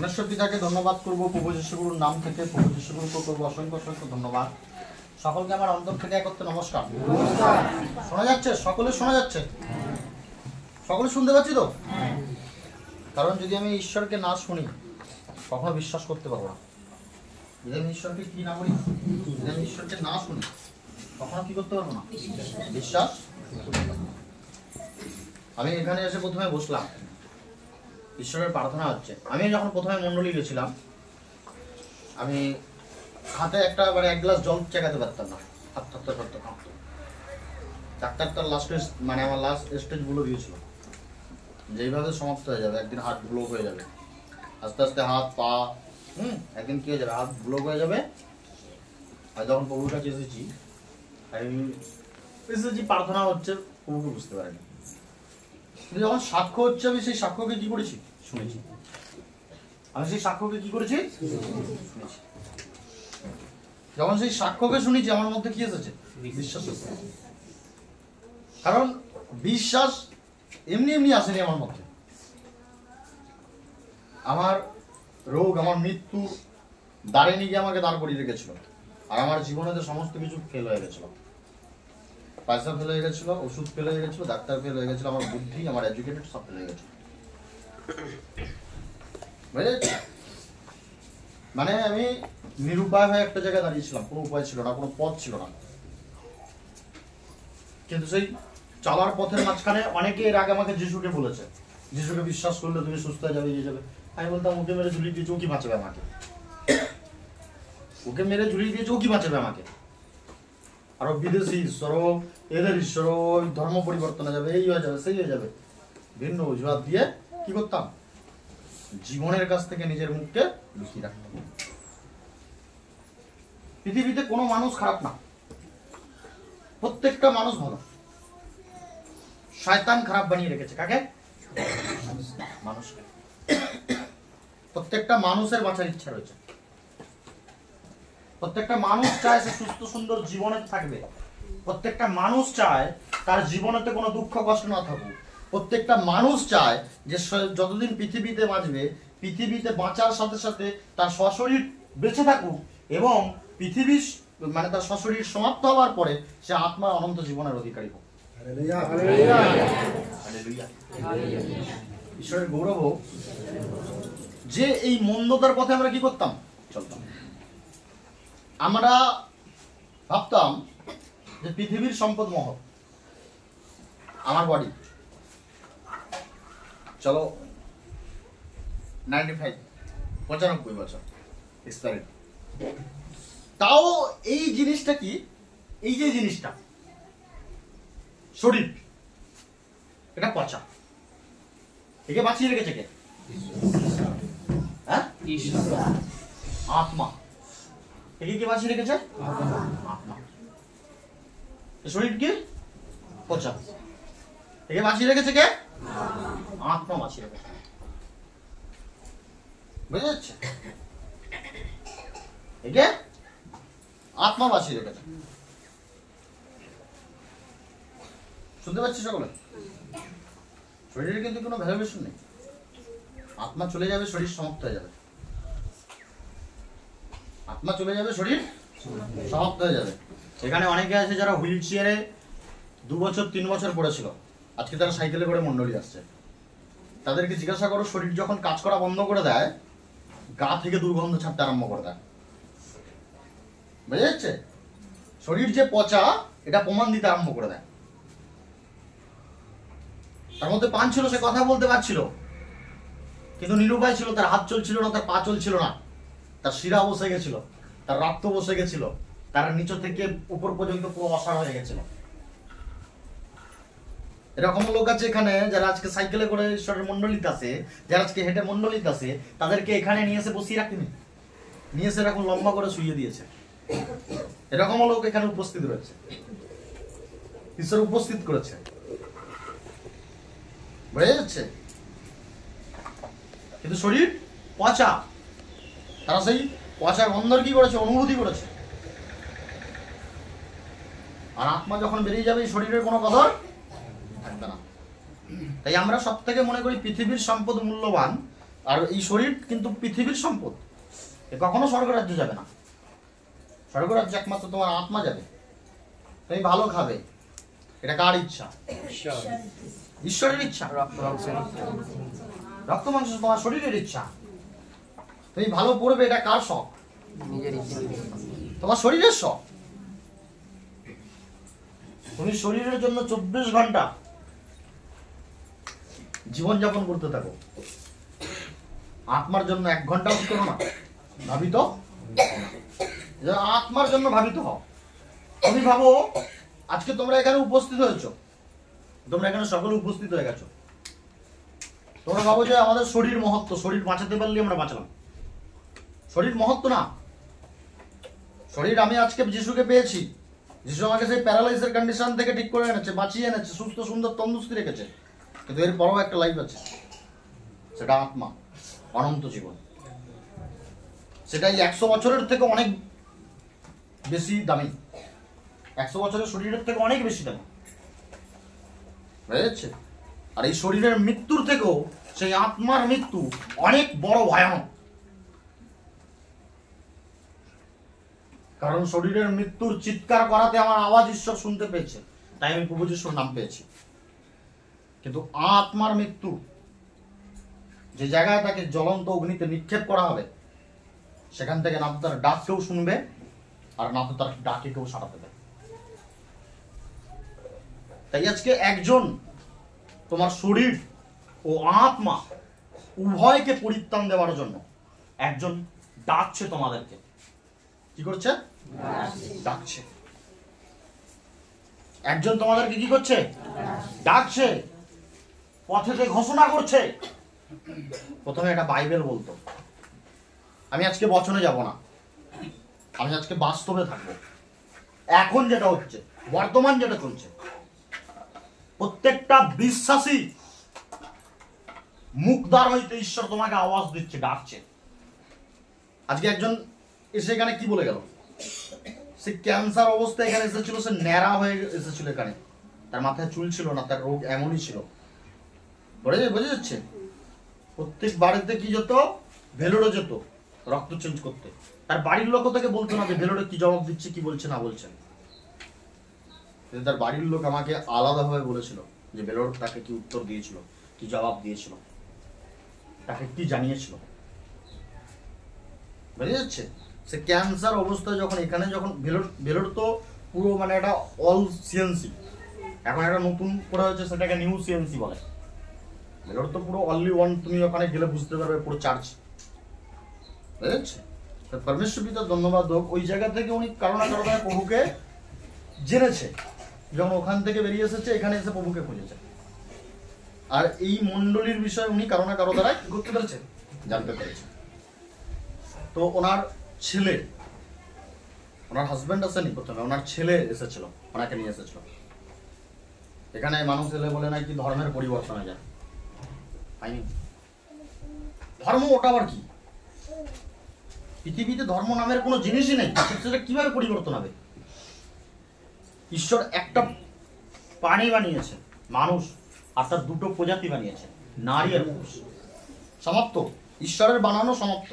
পরমেশ্বর পিতাকে ধন্যবাদ করব, প্রভু যীশু গুরুর নাম থেকে প্রভু যীশু গুরুকে করবো অসংখ্য অসংখ্য ধন্যবাদ। সকলকে আমার অন্তর থেকে একত্রে নমস্কার। শোনা যাচ্ছে? সকলে শোনা যাচ্ছে? সকলে শুনতে পাচ্ছি তো? কারণ যদি আমি ঈশ্বরকে না শুনি কখনো বিশ্বাস করতে পারবো না। যদি আমি ঈশ্বরকে কি না করি, যদি আমি ঈশ্বরকে না শুনি কখনো কি করতে পারবো না, বিশ্বাস। আমি এখানে এসে প্রথমে বসলাম, ঈশ্বরের প্রার্থনা হচ্ছে। আমি যখন প্রথমে মন্ডলী গেছিলাম, আমি হাতে একটা মানে এক গ্লাস জল চেকাতে পারতাম না, হাত থাকতে পারতাম কাঁপতো। ডাক্তার তার লাস্ট মানে আমার লাস্ট স্টেজ গুলো দিয়েছিল, যেইভাবে সমাপ্ত হয়ে যাবে, একদিন হাত ব্লক হয়ে যাবে, আস্তে আস্তে হাত পা একদিন কি হয়ে যাবে, হাত ব্লক হয়ে যাবে। আর যখন প্রভুর কাছে এসেছি, প্রার্থনা হচ্ছে, প্রভুকে বুঝতে পারিনি। কিন্তু যখন সাক্ষ্য হচ্ছে, আমি সেই সাক্ষ্যকে কি করেছি, শুনেছি। আমি সেই সাক্ষ্যকে কি করেছি, শুনেছি। যখন সেই সাক্ষ্যকে শুনেছি, আমার মধ্যে কি এসেছে, বিশ্বাস এসেছে। কারণ বিশ্বাস এমনি এমনি আসেনি আমার মধ্যে। আমার রোগ, আমার মৃত্যু দাঁড়িয়ে নিয়ে গিয়ে আমাকে দাঁড় করিয়ে রেখেছিল। আর আমার জীবনে সমস্ত কিছু ফেল হয়ে গেছিল, পয়সা ফেল হয়ে গেছিল, ওষুধ ফেল হয়ে গেছিল, ডাক্তার ফেল হয়ে গেছিল, আমার বুদ্ধি, আমার এডুকেটেড সব ফেল হয়ে গেছিল। মানে আমি নিরুপায় হয়ে একটা জায়গায় দাঁড়িয়েছিলাম, কোনো উপায় ছিল না, কোনো পথ ছিল না। কিন্তু সেই চলার পথের মাঝখানে অনেকে এর আগে আমাকে যিশুকে বলেছে, যিশুকে বিশ্বাস করলে তুমি সুস্থ হয়ে যাবে, ইয়ে যাবে। আমি বলতাম, ওকে মেরে ঝুলিয়ে দিয়েছে, ও কি বাঁচাবে আমাকে? ওকে মেরে ঝুলিয়ে দিয়েছে, ও কি বাঁচাবে আমাকে? আরো বিদেশি ঈশ্বর, এদের ঈশ্বর, ধর্ম পরিবর্তন হয়ে যাবে, এই হয়ে যাবে, সেই হয়ে যাবে, ভিন্ন অজুহাত দিয়ে কি করতাম, জীবনের কাছ থেকে নিজের মুখকে লুকিয়ে রাখতাম। পৃথিবীতে কোনো মানুষ খারাপ না, প্রত্যেকটা মানুষ ভালো। শয়তান খারাপ বানিয়ে রেখেছে কাকে? মানুষকে। প্রত্যেকটা মানুষের বাঁচার ইচ্ছা রয়েছে। প্রত্যেকটা মানুষ চায় সে সুস্থ সুন্দর জীবনে থাকবে। প্রত্যেকটা মানুষ চায় তার জীবনেতে কোনো দুঃখ কষ্ট না থাকুক। প্রত্যেকটা মানুষ চায় যে যতদিন পৃথিবীতে বাঁচবে, পৃথিবীতে বাঁচার সাথে সাথে তার সশরীর বেঁচে থাকুক, এবং পৃথিবী মানে তার সশরীর সমাপ্ত হওয়ার পরে সে আত্মার অনন্ত জীবনের অধিকারী হোক। ঈশ্বরের গৌরব হোক যে এই মন্দতার পথে আমরা কি করতাম, চলতাম। আমরা ভাবতাম যে পৃথিবীর সম্পদ মহৎ, আমার বডি, চলো 95 বছর এক্সপায়ারি। তাও এই জিনিসটা কি, এই যে জিনিসটা শরীর, এটা পচা, একে বাঁচিয়ে রেখেছে কে? হ্যাঁ, আত্মা। একে কে বাঁচিয়ে রেখেছে? আত্মা। শরীর কি পচা, একে বাঁচিয়ে রেখেছে কে? আত্মা বাঁচিয়ে রেখেছে। বুঝে যাচ্ছে? একে আত্মা বাঁচিয়ে রেখেছে। শুনতে পাচ্ছি সকলে? শরীরের কিন্তু কোনো ভ্যালুয়েশন নেই। আত্মা চলে যাবে, শরীর সমাপ্ত হয়ে যাবে। আত্মা চলে যাবে, শরীর সমাপ্ত হয়ে যাবে। এখানে অনেকে আছে যারা হুইল চেয়ারে 2 বছর 3 বছর পড়েছিল, আজকে তারা সাইকেলে করে মন্ডলী আসছে। তাদেরকে জিজ্ঞাসা করো, শরীর যখন কাজ করা বন্ধ করে দেয়, গা থেকে দুর্গন্ধ ছাড়তে আরম্ভ করে দেয়। বুঝে যাচ্ছে? শরীর যে পচা, এটা প্রমাণ দিতে আরম্ভ করে দেয়। তার মধ্যে প্রাণ ছিল, সে কথা বলতে পারছিল, কিন্তু নিরুপায় ছিল। তার হাত চলছিল না, তার পা চলছিল না, তার শিরা বসে গেছিল, তার রক্ত বসে গেছিল, তার নিচ থেকে উপর পর্যন্ত পুরো অসাড় হয়ে গেছিল। এরকম লোক আছে এখানে যারা আজকে সাইকেলে করে ঈশ্বরের মন্ডলীতে আছে, যারা আজকে হেঁটে মন্ডলীতে আছে, তাদেরকে এখানে নিয়ে এসে বসিয়ে রাখেনি, নিয়ে এসে এরকম লম্বা করে শুইয়ে দিয়েছে। এরকম লোক এখানে উপস্থিত রয়েছে, ঈশ্বর উপস্থিত করেছে। বুঝে যাচ্ছে? কিন্তু শরীর পচা, তারা সেই পচা গন্ধর কি করেছে, অনুভূতি করেছে। আর আত্মা যখন বেরিয়ে যাবে, শরীরের কোনো কদর থাকবে না। তাই আমরা সব থেকে মনে করি পৃথিবীর সম্পদ মূল্যবান, আর এই শরীর কিন্তু পৃথিবীর সম্পদ, এ কখনো স্বর্গরাজ্যে যাবে না। স্বর্গরাজ্যে একমাত্র তোমার আত্মা যাবে। তুমি ভালো খাবে, এটা কার ইচ্ছা? ঈশ্বরের ইচ্ছা। রক্ত মাংস তোমার শরীরের ইচ্ছা। তুমি ভালো পড়বে, এটা কার শখ? তোমার শরীরের শখ। তুমি শরীরের জন্য 24 ঘন্টা জীবনযাপন করতে থাকো, আত্মার জন্য 1 ঘন্টাও করো না। ভাবিত আত্মার জন্য ভাবিত হও। তুমি ভাবো আজকে তোমরা এখানে উপস্থিত হয়েছো, তোমরা এখানে সকলে উপস্থিত হয়ে গেছো, তোমরা ভাবো যে আমাদের শরীর মহত্ব, শরীর বাঁচাতে পারলে আমরা বাঁচলাম। শরীর মহত্ব না। শরীর আমি আজকে যিশুকে পেয়েছি, যিশু আমাকে সেই প্যারালাইজের কন্ডিশন থেকে ঠিক করে এনেছে, বাঁচিয়ে এনেছে, সুস্থ সুন্দর তন্দুরস্তি রেখেছে। কিন্তু এর পরও একটা লাইফ আছে, সেটা আত্মা, অনন্ত জীবন। সেটাই 100 বছরের থেকে অনেক বেশি দামি, 100 বছরের শরীরের থেকে অনেক বেশি দামি, বুঝা যাচ্ছে? আর এই শরীরের মৃত্যুর থেকেও সেই আত্মার মৃত্যু অনেক বড় ভয়ানক। কারণ শরীরের মৃত্যুর চিৎকার করাতে আমার আওয়াজ ঈশ্বর শুনতে পেয়েছে, তাই আমি প্রভু যিশুর নাম পেয়েছি। কিন্তু আত্মার মৃত্যু, যে জায়গায় তাকে জ্বলন্ত অগ্নিতে নিক্ষেপ করা হবে, সেখান থেকে না তো তার ডাক কেউ শুনবে, আর না তো তার ডাকে কেউ সাড়া দেবে। তাই আজকে একজন তোমার শরীর ও আত্মা উভয়কে পরিত্রাণ দেওয়ার জন্য একজন ডাকছে তোমাদেরকে। কি করছে? ডাকছে। একজন তোমাদেরকে কি করছে? ডাকছে, পথেতে ঘোষণা করছে। প্রথমে একটা বাইবেল বলতো, আমি আজকে বচনে যাব না, আমি আজকে বাস্তবে থাকবো। এখন যেটা হচ্ছে, বর্তমান যেটা চলছে, প্রত্যেকটা বিশ্বাসী মুখদ্বার হইতে ঈশ্বর তোমাকে আওয়াজ দিচ্ছে, ডাকছে। আজকে একজন এসে এখানে কি বলে গেল, সে ক্যান্সার অবস্থায় এখানে এসেছিল, সে ন্যাড়া হয়ে এসেছিল এখানে, তার মাথায় চুল ছিল না, তার রোগ এমনই ছিল। বোঝা যাচ্ছে? প্রত্যেক বাড়িতে কি যেত? ভেলোরে যেত রক্ত চেঞ্জ করতে। তার বাড়ির লোক তাকে বলতো না যে ভেলোরে কি জবাব দিচ্ছে, কি বলছে না বলছে। তার বাড়ির লোক আমাকে আলাদাভাবে বলেছিল যে ভেলোর তাকে কি উত্তর দিয়েছিল, কি জবাব দিয়েছিল, তাকে কি জানিয়েছিল। বুঝা যাচ্ছে? সে ক্যান্সার অবস্থায় যখন এখানে, যখন ভেলোর তো পুরো মানে একটা অল সিএনসি, এখন একটা নতুন করে হয়েছে, সেটাকে নিউ সিএনসি বলে। ভেলোর তো পুরো অনলি ওয়ান, তুমি ওখানে গেলে বুঝতে পারবে পুরো চার্চ। বুঝা যাচ্ছে? পরমেশ্বর পিতা ধন্যবাদ হোক, ওই জায়গা থেকে উনি কারো না কারো প্রভুকে জেনেছে। যখন ওখান থেকে বেরিয়ে এসেছে, এখানে এসে প্রভুকে খুঁজেছে। আর এই মণ্ডলীর বিষয়ে উনি কারো না কারো দ্বারা কি করতে পেরেছে? জানতে পেরেছে। তো ওনার ছেলে, ওনার হাজব্যান্ড আসেনি প্রথমে, ওনার ছেলে এসেছিল, ওনাকে নিয়ে এসেছিল এখানে। মানুষ এলে বলে নাকি ধর্মের পরিবর্তন হয়ে যায়, হয়নি। ধর্ম ওটা আবার কি? পৃথিবীতে ধর্ম নামের কোনো জিনিসই নেই, সেটা কিভাবে পরিবর্তন হবে? ঈশ্বর একটা প্রাণী বানিয়েছে, মানুষ, আর তার 2টো প্রজাতি বানিয়েছে, নারী আর পুরুষ। সমাপ্ত, ঈশ্বরের বানানো সমাপ্ত।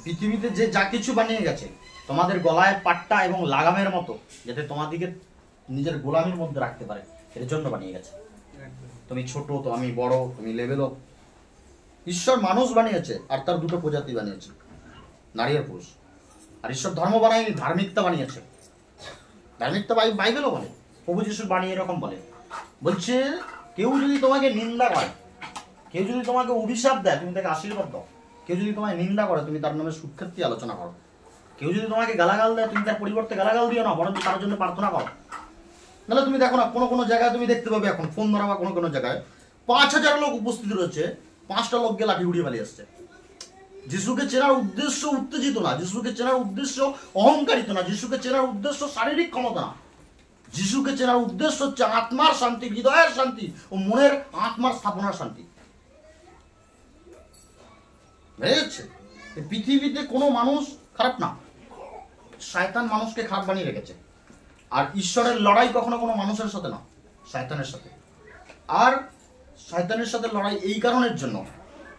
পৃথিবীতে যে যা কিছু বানিয়ে গেছে, তোমাদের গলায় পাট্টা এবং লাগামের মতো, যাতে তোমাদেরকে নিজের গোলামির মধ্যে রাখতে পারে, এর জন্য বানিয়ে গেছে। তুমি ছোট তো আমি বড়, তুমি লেভেল। ঈশ্বর মানুষ বানিয়েছে আর তার 2টো প্রজাতি বানিয়েছে, নারী আর পুরুষ। আর ঈশ্বর ধর্ম বানায়নি, ধার্মিকতা বানিয়েছে। ধার্মিকতা বাইবেলও বলে, প্রভু যিশুর বাণী এরকম বলে, বলছে কেউ যদি তোমাকে নিন্দা করে, কেউ যদি তোমাকে অভিশাপ দেয়, তুমি তাকে আশীর্বাদ দাও। কেউ যদি তোমায় নিন্দা করে, তুমি তার নামে সুখ্যাতি আলোচনা করো। কেউ যদি তোমাকে গালাগাল দেয়, তুমি তার পরিবর্তে গালাগাল দিও না, বরং তার জন্য প্রার্থনা করো। নাহলে তুমি দেখো না, কোনো জায়গায় তুমি দেখতে পাবে এখন ফোন ধরা বা কোনো জায়গায় 5000 লোক উপস্থিত রয়েছে, 5টা লোককে লাঠি উড়িয়ে পালিয়ে আসছে। যিশুকে চেনার উদ্দেশ্য উত্তেজিত না, যিশুকে চেনার উদ্দেশ্য অহংকারিত না, যিশুকে চেনার উদ্দেশ্য শারীরিক ক্ষমতা না। যিশুকে চেনার উদ্দেশ্য হচ্ছে আত্মার শান্তি, হৃদয়ের শান্তি ও মনের আত্মার স্থাপনার শান্তি। বুঝেছে? পৃথিবীতে কোনো মানুষ খারাপ না, শয়তান মানুষকে খারাপ বানিয়ে রেখেছে। আর ঈশ্বরের লড়াই কখনো কোনো মানুষের সাথে না, শয়তানের সাথে। আর শয়তানের সাথে লড়াই এই কারণের জন্য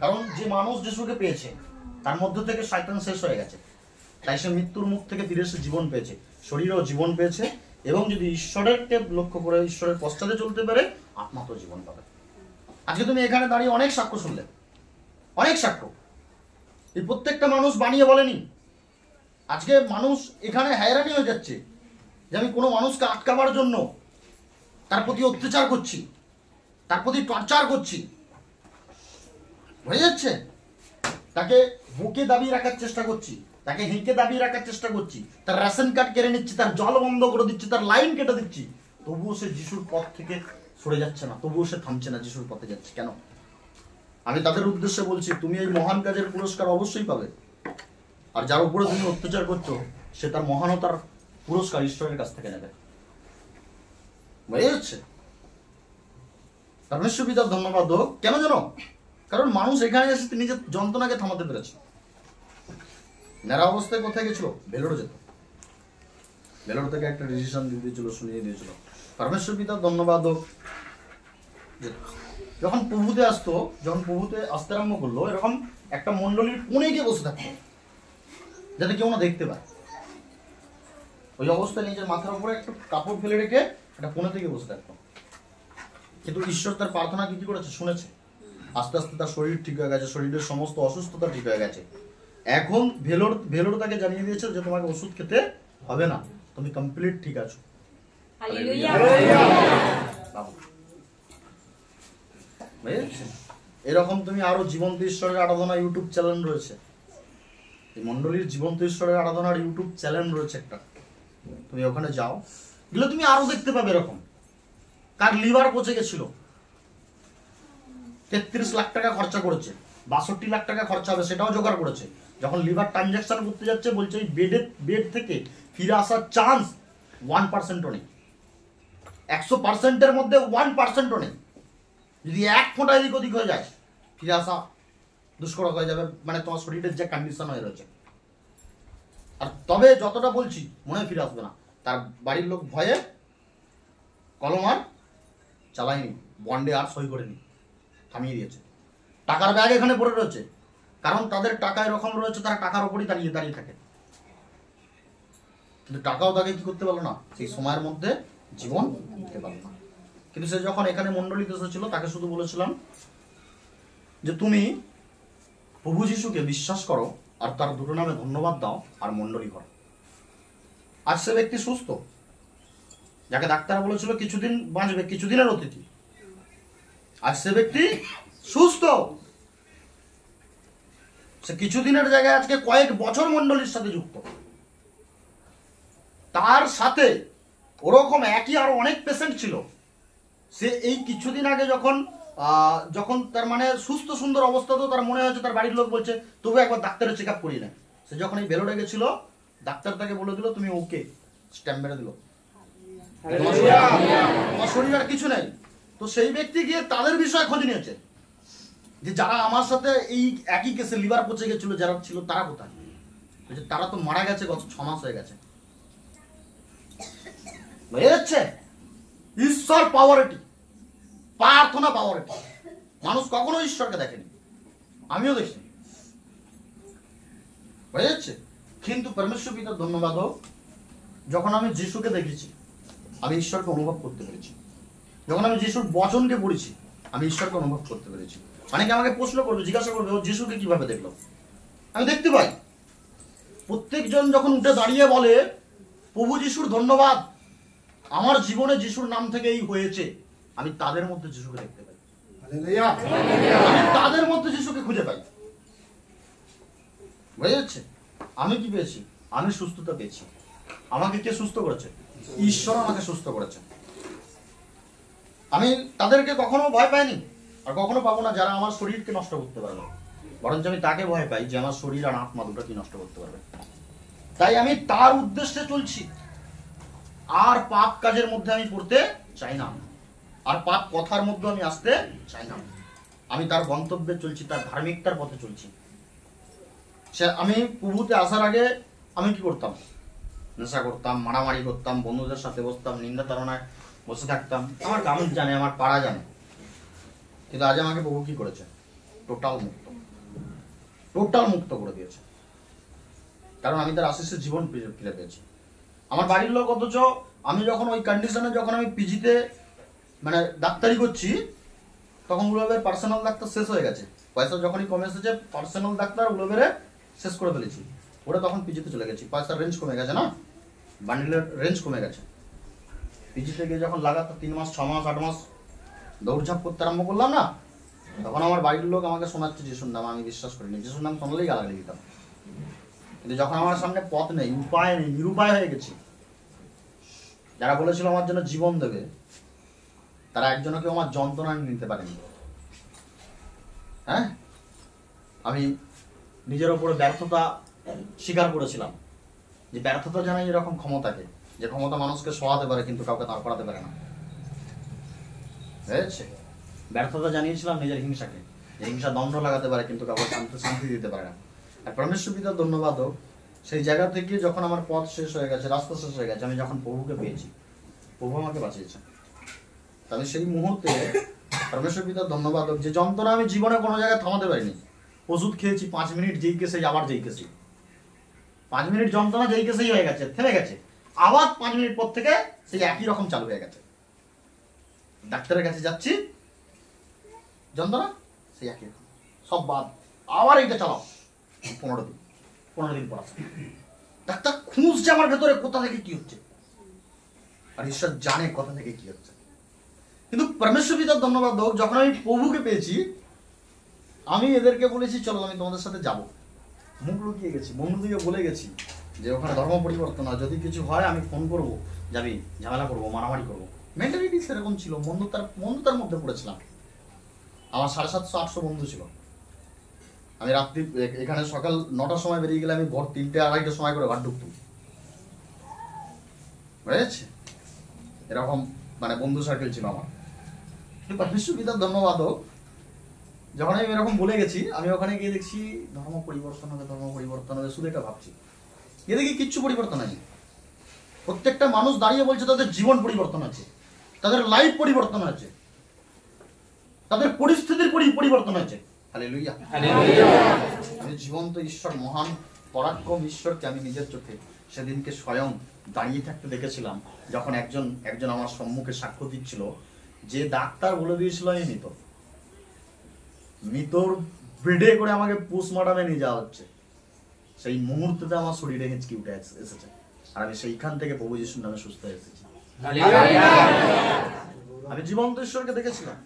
কারণ যে মানুষ যিশুকে পেয়েছে তার মধ্য থেকে শয়তান শেষ হয়ে গেছে, তাই সে মৃত্যুর মুখ থেকে ফিরে এসে জীবন পেয়েছে, শরীরেও জীবন পেয়েছে, এবং যদি ঈশ্বরেরকে লক্ষ্য করে ঈশ্বরের পশ্চাতে চলতে পারে আত্মা তো জীবন পাবে। আজকে তুমি এখানে দাঁড়িয়ে অনেক সাক্ষ্য শুনলে, অনেক সাক্ষ্য, এই প্রত্যেকটা মানুষ বানিয়ে বলেনি। আজকে মানুষ এখানে হয়রানি হয়ে যাচ্ছে যে আমি কোনো মানুষকে আটকাবার জন্য তার প্রতি অত্যাচার করছি, তার প্রতি টর্চার করছি, হয়ে যাচ্ছে, তাকে বুকে দাবিয়ে রাখার চেষ্টা করছি, তাকে হেঁকে দাবিয়ে রাখার চেষ্টা করছি, তার রেশন কার্ড কেড়ে নিচ্ছি, তার জল বন্ধ করে দিচ্ছি, তার লাইন কেটে দিচ্ছি, তবুও সে যিশুর পথ থেকে সরে যাচ্ছে না, তবুও সে থামছে না, যিশুর পথে যাচ্ছে। কেন? আমি তাদের উদ্দেশ্যে বলছি, তুমি এই মহান কাজের পুরস্কার অবশ্যই পাবে, আর যার উপরে তুমি অত্যাচার করছো সে তার মহানতার পুরস্কার ঈশ্বরের কাছ থেকে নেবে। বুঝে যাচ্ছে? পরমেশ্বর পিতার ধন্যবাদ হোক। কেন জানো? কারণ মানুষ এখানে এসে নিজের যন্ত্রণাকে থামাতে পেরেছে। নেড়া অবস্থায় কোথায় গেছিল? ভেলোরে যেত, ভেলোর থেকে একটা ডিসিশন দিয়ে দিয়েছিল, শুনিয়ে দিয়েছিল। পরমেশ্বর পিতার ধন্যবাদ হোক। যখন প্রভুতে আসতো, যখন প্রভুতে আসতে আরম্ভ করলো, এরকম একটা মন্ডলীর কোণে গিয়ে বসে থাকতো যাতে কেউ না দেখতে পায়। ওই অবস্থায় নিজের মাথার উপরে একটু কাপড় ফেলে রেখে একটা কোণে থেকে বসে থাকতো। কিন্তু ঈশ্বর তার প্রার্থনা কি করেছে? শুনেছে। আস্তে আস্তে তার শরীর ঠিক হয়ে গেছে, শরীরের সমস্ত অসুস্থতা ঠিক হয়ে গেছে। এখন ভেলোর তাকে জানিয়ে দিয়েছে যে তোমাকে ওষুধ খেতে হবে না, তুমি কমপ্লিট ঠিক আছো। এরকম তুমি আরো জীবন্ত ঈশ্বরের আরাধনা ইউটিউব চ্যানেল রয়েছে, এই মন্ডলীর জীবন্ত ঈশ্বরের আরাধনার ইউটিউব চ্যানেল রয়েছে একটা, তুমি ওখানে যাও, গেলে তুমি আরো দেখতে পাবে এরকম। কার লিভার পচে গেছিল, 33 লাখ টাকা খরচা করেছে, 62 লাখ টাকা খরচা হবে সেটাও জোগাড় করেছে। যখন লিভার ট্রানজাকশন করতে যাচ্ছে বলছে এই বেড থেকে ফিরে আসার চান্স 1%ও নেই, 100%-এর মধ্যে 1%ও নেই। যদি 1 ফোঁটা এদিক ওদিক হয়ে যায় ফিরে আসা দুষ্কর হয়ে যাবে, মানে তোমার শরীরের যে কন্ডিশন হয়ে রয়েছে। আর তবে যতটা বলছি মনে ফিরে আসবে না, তার বাড়ির লোক ভয়ে কলম আর চালায়নি, বন্ডে আর সই করেনি, থামিয়ে দিয়েছে। টাকার ব্যাগ এখানে পড়ে রয়েছে, কারণ তাদের টাকা এরকম রয়েছে, তারা টাকার ওপরই দাঁড়িয়ে থাকে। কিন্তু টাকাও তাকে কি করতে পারলো না, সেই সময়ের মধ্যে জীবন দিতে পারলো না। কিন্তু সে যখন এখানে মন্ডলীতে এসেছিল, তাকে শুধু বলেছিলাম যে তুমি প্রভু যিশুকে বিশ্বাস করো আর তার দুটো নামে ধন্যবাদ দাও আর মন্ডলী করো। আজ সে ব্যক্তি সুস্থ, যাকে ডাক্তার বলেছিল কিছুদিন বাঁচবে, কিছুদিনের অতিথি, আজ সে ব্যক্তি সুস্থ। সে কিছুদিনের জায়গায় আজকে কয়েক বছর মন্ডলীর সাথে যুক্ত। তার সাথে ওরকম একই আরো অনেক পেশেন্ট ছিল। সে এই কিছুদিন আগে যখন তার মানে সুস্থ সুন্দর অবস্থাতেও তার মনে হয়েছে, তার বাড়ির লোক বলছে তবু একবার ডাক্তারের চেক আপ করিয়ে নেয়। সে যখন এই ভেলোরে গেছিল, ডাক্তার তাকে বলে দিল তুমি ওকে, স্ট্যাম্প মেরে দিল, তোমার শরীর আর কিছু নেই। তো সেই ব্যক্তি গিয়ে তাদের বিষয়ে খোঁজ নিয়েছে যে যারা আমার সাথে এই একই কেসে লিভার পচে গেছিল যারা ছিল, তারা কোথায়? তারা তো মারা গেছে, গত 6 মাস হয়ে গেছে। বুঝে যাচ্ছে? ঈশ্বর পাওয়ারিটি, প্রার্থনা পাওয়ারিটি। মানুষ কখনো ঈশ্বরকে দেখেনি, আমিও দেখিনি। বুঝে যাচ্ছে? কিন্তু পরমেশ্বর পিতার ধন্যবাদ হোক, যখন আমি যিশুকে দেখেছি আমি ঈশ্বরকে অনুভব করতে পেরেছি। যখন আমি যিশুর বচনকে পড়েছি আমি ঈশ্বরকে অনুভব করতে পেরেছি। অনেকে আমাকে প্রশ্ন করবে, জিজ্ঞাসা করবে ও যিশুকে কিভাবে দেখলো। আমি দেখতে পাই, প্রত্যেকজন যখন উঠে দাঁড়িয়ে বলে প্রভু যিশুর ধন্যবাদ, আমার জীবনে যিশুর নাম থেকে এই হয়েছে, আমি তাদের মধ্যে যিশুকে দেখতে পাই, আমি তাদের মধ্যে যিশুকে খুঁজে পাই। বুঝে যাচ্ছে? আমি কি পেয়েছি? আমি সুস্থতা পেয়েছি। আমাকে কে সুস্থ করেছে? ঈশ্বর আমাকে সুস্থ করেছে। আমি তাদেরকে কখনো ভয় পাইনি আর কখনো পাবো না যারা আমার শরীরকে নষ্ট করতে পারবে, বরঞ্চ আমি তাকে ভয় পাই যে আমার শরীর আর আত্মা দুটো কি নষ্ট করতে পারবে। তাই আমি তার উদ্দেশ্যে চলছি, আর পাপ কাজের মধ্যে আমি পড়তে চাই না, আর পাপ কথার মধ্যে আমি আসতে চাই না। আমি তার গন্তব্যে চলছি, তার ধার্মিকতার পথে চলছি। আমি প্রভুতে আসার আগে আমি কি করতাম? নেশা করতাম, মারামারি করতাম, বন্ধুদের সাথে বসতাম, নিন্দা তাড়নায় বসে থাকতাম। আমার গ্রাম জানে, আমার পাড়া জানে। কিন্তু আজ আমাকে প্রভু কি করেছে? টোটাল মুক্ত। টোটাল মুক্ত করে দিয়েছে, কারণ আমি তার আশিসের জীবন ফিরে পেয়েছি। আমার বাড়ির লোক, অথচ আমি যখন ওই কন্ডিশনে, যখন আমি পিজিতে মানে ডাক্তারি করছি, তখন উলোবের পার্সোনাল ডাক্তার শেষ হয়ে গেছে। পয়সা যখনই কমে এসেছে, পার্সোনাল ডাক্তার উলোবের শেষ করে ফেলেছি। ওরা তখন পিজিতে চলে গেছি, পয়সার রেঞ্জ কমে গেছে না, বান্ডিলের রেঞ্জ কমে গেছে। পিজিতে গিয়ে যখন লাগাতার 3 মাস 6 মাস 8 মাস দৌড়ঝাঁপ করতে আরম্ভ করলাম না, তখন আমার বাড়ির লোক আমাকে শোনাচ্ছে যিশুর নাম। আমি বিশ্বাস করিনি, যিশুর নাম শুনলেই গালাগালি দিতাম। কিন্তু যখন আমার সামনে পথ নেই, উপায় নেই, নিরুপায় হয়ে গেছি, যারা বলেছিল আমার জন্য জীবন দেবে, তারা একজনকে আমার যন্ত্রণা নিতে পারেনি। হ্যাঁ, আমি নিজের ওপরে ব্যর্থতা স্বীকার করেছিলাম, যে ব্যর্থতা জানাই এরকম ক্ষমতাকে, যে ক্ষমতা মানুষকে সহাতে পারে কিন্তু কাউকে দাঁড় করাতে পারে না। বুঝেছে? ব্যর্থতা জানিয়েছিলাম নিজের হিংসাকে, যে হিংসা দণ্ড লাগাতে পারে কিন্তু কাউকে শান্তি দিতে পারে না। আর পরমেশ্বর পিতার ধন্যবাদ হোক, সেই জায়গা থেকে যখন আমার পথ শেষ হয়ে গেছে, রাস্তা শেষ হয়ে গেছে, আমি যখন প্রভুকে পেয়েছি, প্রভু আমাকে বাঁচিয়েছে। তবে সেই মুহূর্তে পরমেশ্বর পিতার ধন্যবাদ হোক, যে যন্ত্রণা আমি জীবনে কোনো জায়গায় থামাতে পারিনি। ওষুধ খেয়েছি 5 মিনিট, যেই কেসেই আবার যেই কেসেই 5 মিনিট যন্ত্রণা যেই কেসেই হয়ে গেছে, থেমে গেছে, আবার 5 মিনিট পর থেকে সেই একই রকম চালু হয়ে গেছে। ডাক্তারের কাছে যাচ্ছি, যন্ত্রণা সেই একই রকম, সব বাদ, আবার এইটা চালাও। 15 দিন পর ডাক্তার খুঁজছে আমার ভেতরে কোথা থেকে কি হচ্ছে, আর ঈশ্বর জানে কোথা থেকে কি হচ্ছে। কিন্তু পরমেশ্বর পিতার ধন্যবাদ হোক, যখন আমি প্রভুকে পেয়েছি, আমি এদেরকে বলেছি চলো আমি তোমাদের সাথে যাব। মুখ লুকিয়ে গেছি, বন্ধুদিকে বলে গেছি যে ওখানে ধর্ম পরিবর্তন হয়, যদি কিছু হয় আমি ফোন করবো, যাবি, ঝামেলা করবো, মারামারি করবো। মেন্টালিটি সেরকম ছিল, বন্ধুতার মধ্যে পড়েছিলাম। আমার 750-800 বন্ধু ছিল। আমি রাত্রি এখানে সকাল 9টার সময় বেরিয়ে গেলে আমি ভোর 3টে-2:30টার সময় করে ঘর ঢুকতাম। বুঝেছে? এরকম মানে বন্ধু সার্কেল ছিল আমার। কিন্তু পরমেশ্বর পিতার ধন্যবাদ হোক, যখন আমি এরকম বলে গেছি, আমি ওখানে গিয়ে দেখছি ধর্ম পরিবর্তন হবে, শুধু এটা ভাবছি। গিয়ে দেখি কিচ্ছু পরিবর্তন হয়নি। প্রত্যেকটা মানুষ দাঁড়িয়ে বলছে তাদের জীবন পরিবর্তন আছে, তাদের লাইফ পরিবর্তন আছে, তাদের পরিস্থিতির পরিবর্তন আছে। হালেলুয়া। আমি জীবন্ত ঈশ্বর, মহান পরাক্রম ঈশ্বরকে আমি নিজের চোখে সেদিনকে স্বয়ং দাঁড়িয়ে থাকতে দেখেছিলাম, যখন একজন আমার সম্মুখে সাক্ষ্য দিচ্ছিল যে ডাক্তার বলে দিয়েছিল আমি মৃতর বেডে করে আমাকে পোস্টমর্টমে নিয়ে যাওয়া হচ্ছে। সেই মুহূর্তে আমার শরীরে হেঁচকি উঠে এসেছে, আর আমি সেইখান থেকে প্রভু যিশুর নামে সুস্থ হয়ে এসেছি। আমি জীবন্ত ঈশ্বরকে দেখেছিলাম,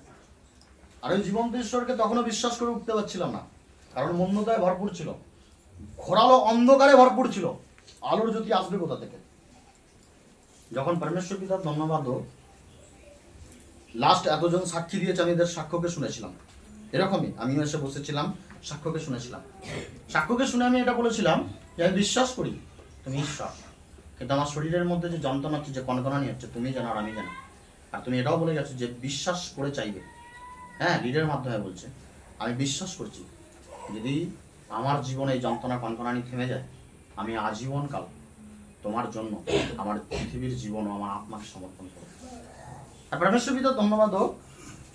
আর ওই জীবন্ত ঈশ্বরকে তখনও বিশ্বাস করে উঠতে পারছিলাম না, কারণ মন্দতায় ভরপুর ছিল, ঘোরালো অন্ধকারে ভরপুর ছিল। আলোর জ্যোতি আসবে কোথা থেকে? যখন পরমেশ্বর পিতার ধন্যবাদ, লাস্ট এতজন সাক্ষী দিয়েছে, আমি এদের সাক্ষ্যকে শুনেছিলাম। এরকমই আমিও এসে বসেছিলাম, সাক্ষ্যকে শুনেছিলাম। সাক্ষ্যকে শুনে আমি এটা বলেছিলাম যে আমি বিশ্বাস করি তুমি ঈশ্বর, কিন্তু আমার শরীরের মধ্যে যে যন্ত্রণা হচ্ছে, যে কনকনানি হচ্ছে, তুমি জানো আর আমি জানি। আর তুমি এটাও বলে গেছো যে বিশ্বাস করে চাইবে। হ্যাঁ, লিডের মাধ্যমে বলছে, আমি বিশ্বাস করছি যদি আমার জীবনে এই যন্ত্রণা কনকনানি থেমে যায়, আমি আজীবনকাল তোমার জন্য আমার পৃথিবীর জীবন ও আমার আত্মাকে সমর্পণ করব। আর পরমেশ্বর পিতার ধন্যবাদ হোক,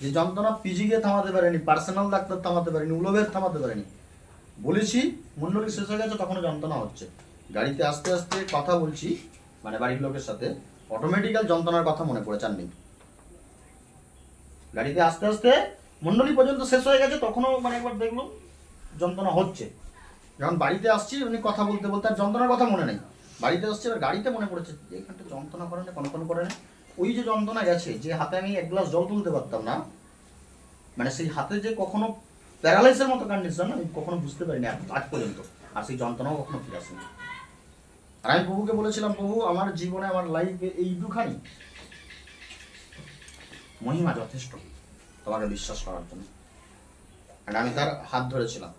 যে যন্ত্রণা পিজিকে থামাতে পারেনি, পার্সোনাল ডাক্তার থামাতে পারেনি, উলোবের থামাতে পারেনি। বলেছি মন্ডলী শেষ হয়ে গেছে, তখনও যন্ত্রণা হচ্ছে। গাড়িতে আস্তে আস্তে কথা বলছি, মানে বাড়ির লোকের সাথে, অটোমেটিক্যাল যন্ত্রণার কথা মনে পড়ে চাননি। গাড়িতে আস্তে আস্তে মন্ডলী পর্যন্ত শেষ হয়ে গেছে, তখনও মানে একবার দেখলো যন্ত্রণা হচ্ছে। যখন বাড়িতে আসছি উনি কথা বলতে বলতে আর যন্ত্রণার কথা মনে নেই। বাড়িতে আসছে, এবার গাড়িতে মনে পড়েছে যে এখানটা যন্ত্রণা করে না, কোনো করে না। ওই যে যন্ত্রণা গেছে, যে হাতে আমি 1 গ্লাস জল তুলতে পারতাম না, মানে সেই হাতে যে কখনো প্যারালাইসের মতো কন্ডিশন আমি কখনো বুঝতে পারিনি আজ পর্যন্ত। আর সেই যন্ত্রণাও কখনো ফিরে আসেনি। আর আমি প্রভুকে বলেছিলাম, প্রভু আমার জীবনে, আমার লাইফে এই দুখানি মহিমা যথেষ্ট তোমাকে বিশ্বাস করার জন্য। আর আমি তার হাত ধরেছিলাম।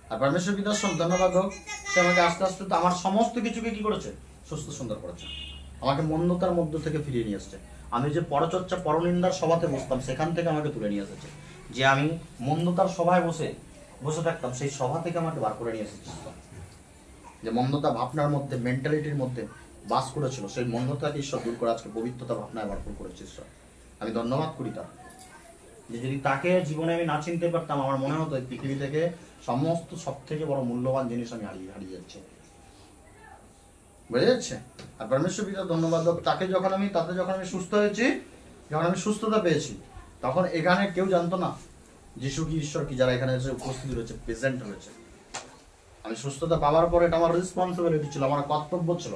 আর পরমেশ্বর পিতার ধন্যবাদ হোক, সে আমাকে আস্তে আস্তে আমার সমস্ত কিছুকে কি করেছে, সুস্থ সুন্দর করেছে। আমাকে মন্দতার মধ্য থেকে ফিরিয়ে নিয়ে এসছে। আমি যে পরচর্চা পরনিন্দার সভাতে বসতাম, সেখান থেকে আমাকে তুলে নিয়ে এসেছে। যে আমি মন্দতার সভায় বসে থাকতাম, সেই সভা থেকে আমাকে বার করে নিয়ে এসেছে। যে মন্দতা ভাবনার মধ্যে, মেন্টালিটির মধ্যে বাস করেছিল, সেই মন্দতাকে ঈশ্বর দূর করে আজকে পবিত্রতা ভাবনায় ভরপুর করেছে ঈশ্বর। আমি ধন্যবাদ করি তার, যে যদি তাকে জীবনে আমি না চিনতে পারতাম, আমার মনে হতো এই পৃথিবী থেকে সমস্ত সব থেকে বড় মূল্যবান জিনিস আমি হারিয়ে যাচ্ছে। বুঝে যাচ্ছে? আর পরমেশ্বর পিতা ধন্যবাদ, তাতে যখন আমি সুস্থ হয়েছি, যখন আমি সুস্থতা পেয়েছি, তখন এখানে কেউ জানতো না যিশু কি ঈশ্বর কি, যারা এখানে এসে উপস্থিত রয়েছে, প্রেজেন্ট হয়েছে। আমি সুস্থতা পাওয়ার পরে এটা আমার রেসপন্সিবিলিটি ছিল, আমার কর্তব্য ছিল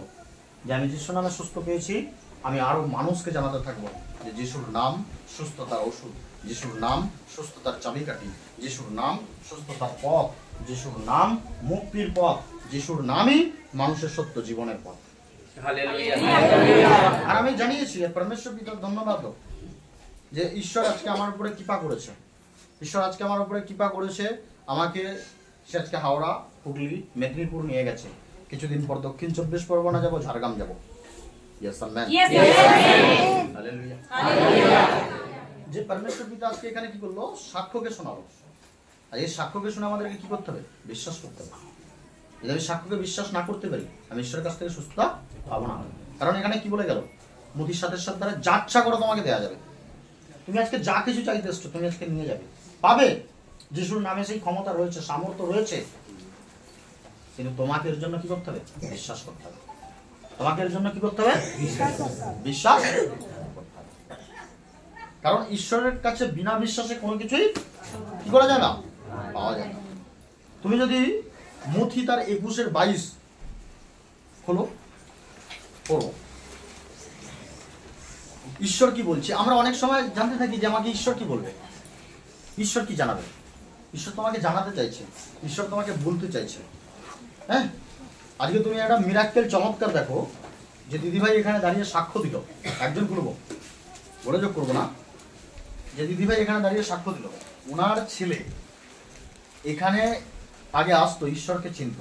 যে আমি যিশুর নামে সুস্থ পেয়েছি, আমি আরো মানুষকে জানাতে থাকবো যে যিশুর নাম সুস্থতার ওষুধ, যিশুর নাম সুস্থতার চাবিকাঠি, যিশুর নাম সুস্থতার পথ, যিশুর নাম মুক্তির পথ, যিশুর নামই মানুষের সত্য জীবনের পথ। আর আমি জানিয়েছি পরমেশ্বর পিতার ধন্যবাদ যে ঈশ্বর আজকে আমার উপরে কৃপা করেছে। ঈশ্বর আজকে আমার উপরে কৃপা করেছে, আমাকে সে আজকে হাওড়া, হুগলি, মেদিনীপুর নিয়ে গেছে। কিছুদিন পর দক্ষিণ 24 পরগনা যাবো, ঝাড়গ্রাম যাবো। যে পরমেশ্বর পিতা আজকে এখানে কি করলো, সাক্ষ্যকে শোনালো। আর এই সাক্ষ্যকে শুনে আমাদেরকে কি করতে হবে? বিশ্বাস করতে হবে। যদি আমি সাক্ষ্যকে বিশ্বাস না করতে পারি, আমি ঈশ্বরের কাছ থেকে সুস্থতা পাবো না। কারণ এখানে কি বলে গেল, মোদির সাথে দ্বারা যা ইচ্ছা করে তোমাকে দেওয়া যাবে। তুমি আজকে যা কিছু চাইতে এসছো, তুমি আজকে নিয়ে যাবে, পাবে। যিশুর নামে সেই ক্ষমতা রয়েছে, সামর্থ্য রয়েছে, কিন্তু তোমাকে এর জন্য কি করতে হবে? বিশ্বাস করতে হবে। তোমাকে এর জন্য কি করতে হবে? বিশ্বাস করতে হবে। কারণ ঈশ্বরের কাছে বিনা বিশ্বাসে কোনো কিছুই কি করা যায় না, পাওয়া যায় না। তুমি যদি মথি তার 21:22 খোলো, পড়ো, ঈশ্বর কি বলছে। আমরা অনেক সময় জানতে থাকি যে আমাকে ঈশ্বর কি বলবে, ঈশ্বর কি জানাবে। ঈশ্বর তোমাকে জানাতে চাইছে, ঈশ্বর তোমাকে বলতে চাইছে। হ্যাঁ, আজকে তুমি একটা মিরাক্কেল চমৎকার দেখো যে দিদিভাই এখানে দাঁড়িয়ে সাক্ষ্য দিল, একজন করবো বলে যোগ করবো না, যে দিদিভাই এখানে দাঁড়িয়ে সাক্ষ্য দিল, ওনার ছেলে এখানে আগে আসতো, ঈশ্বরকে চিনত।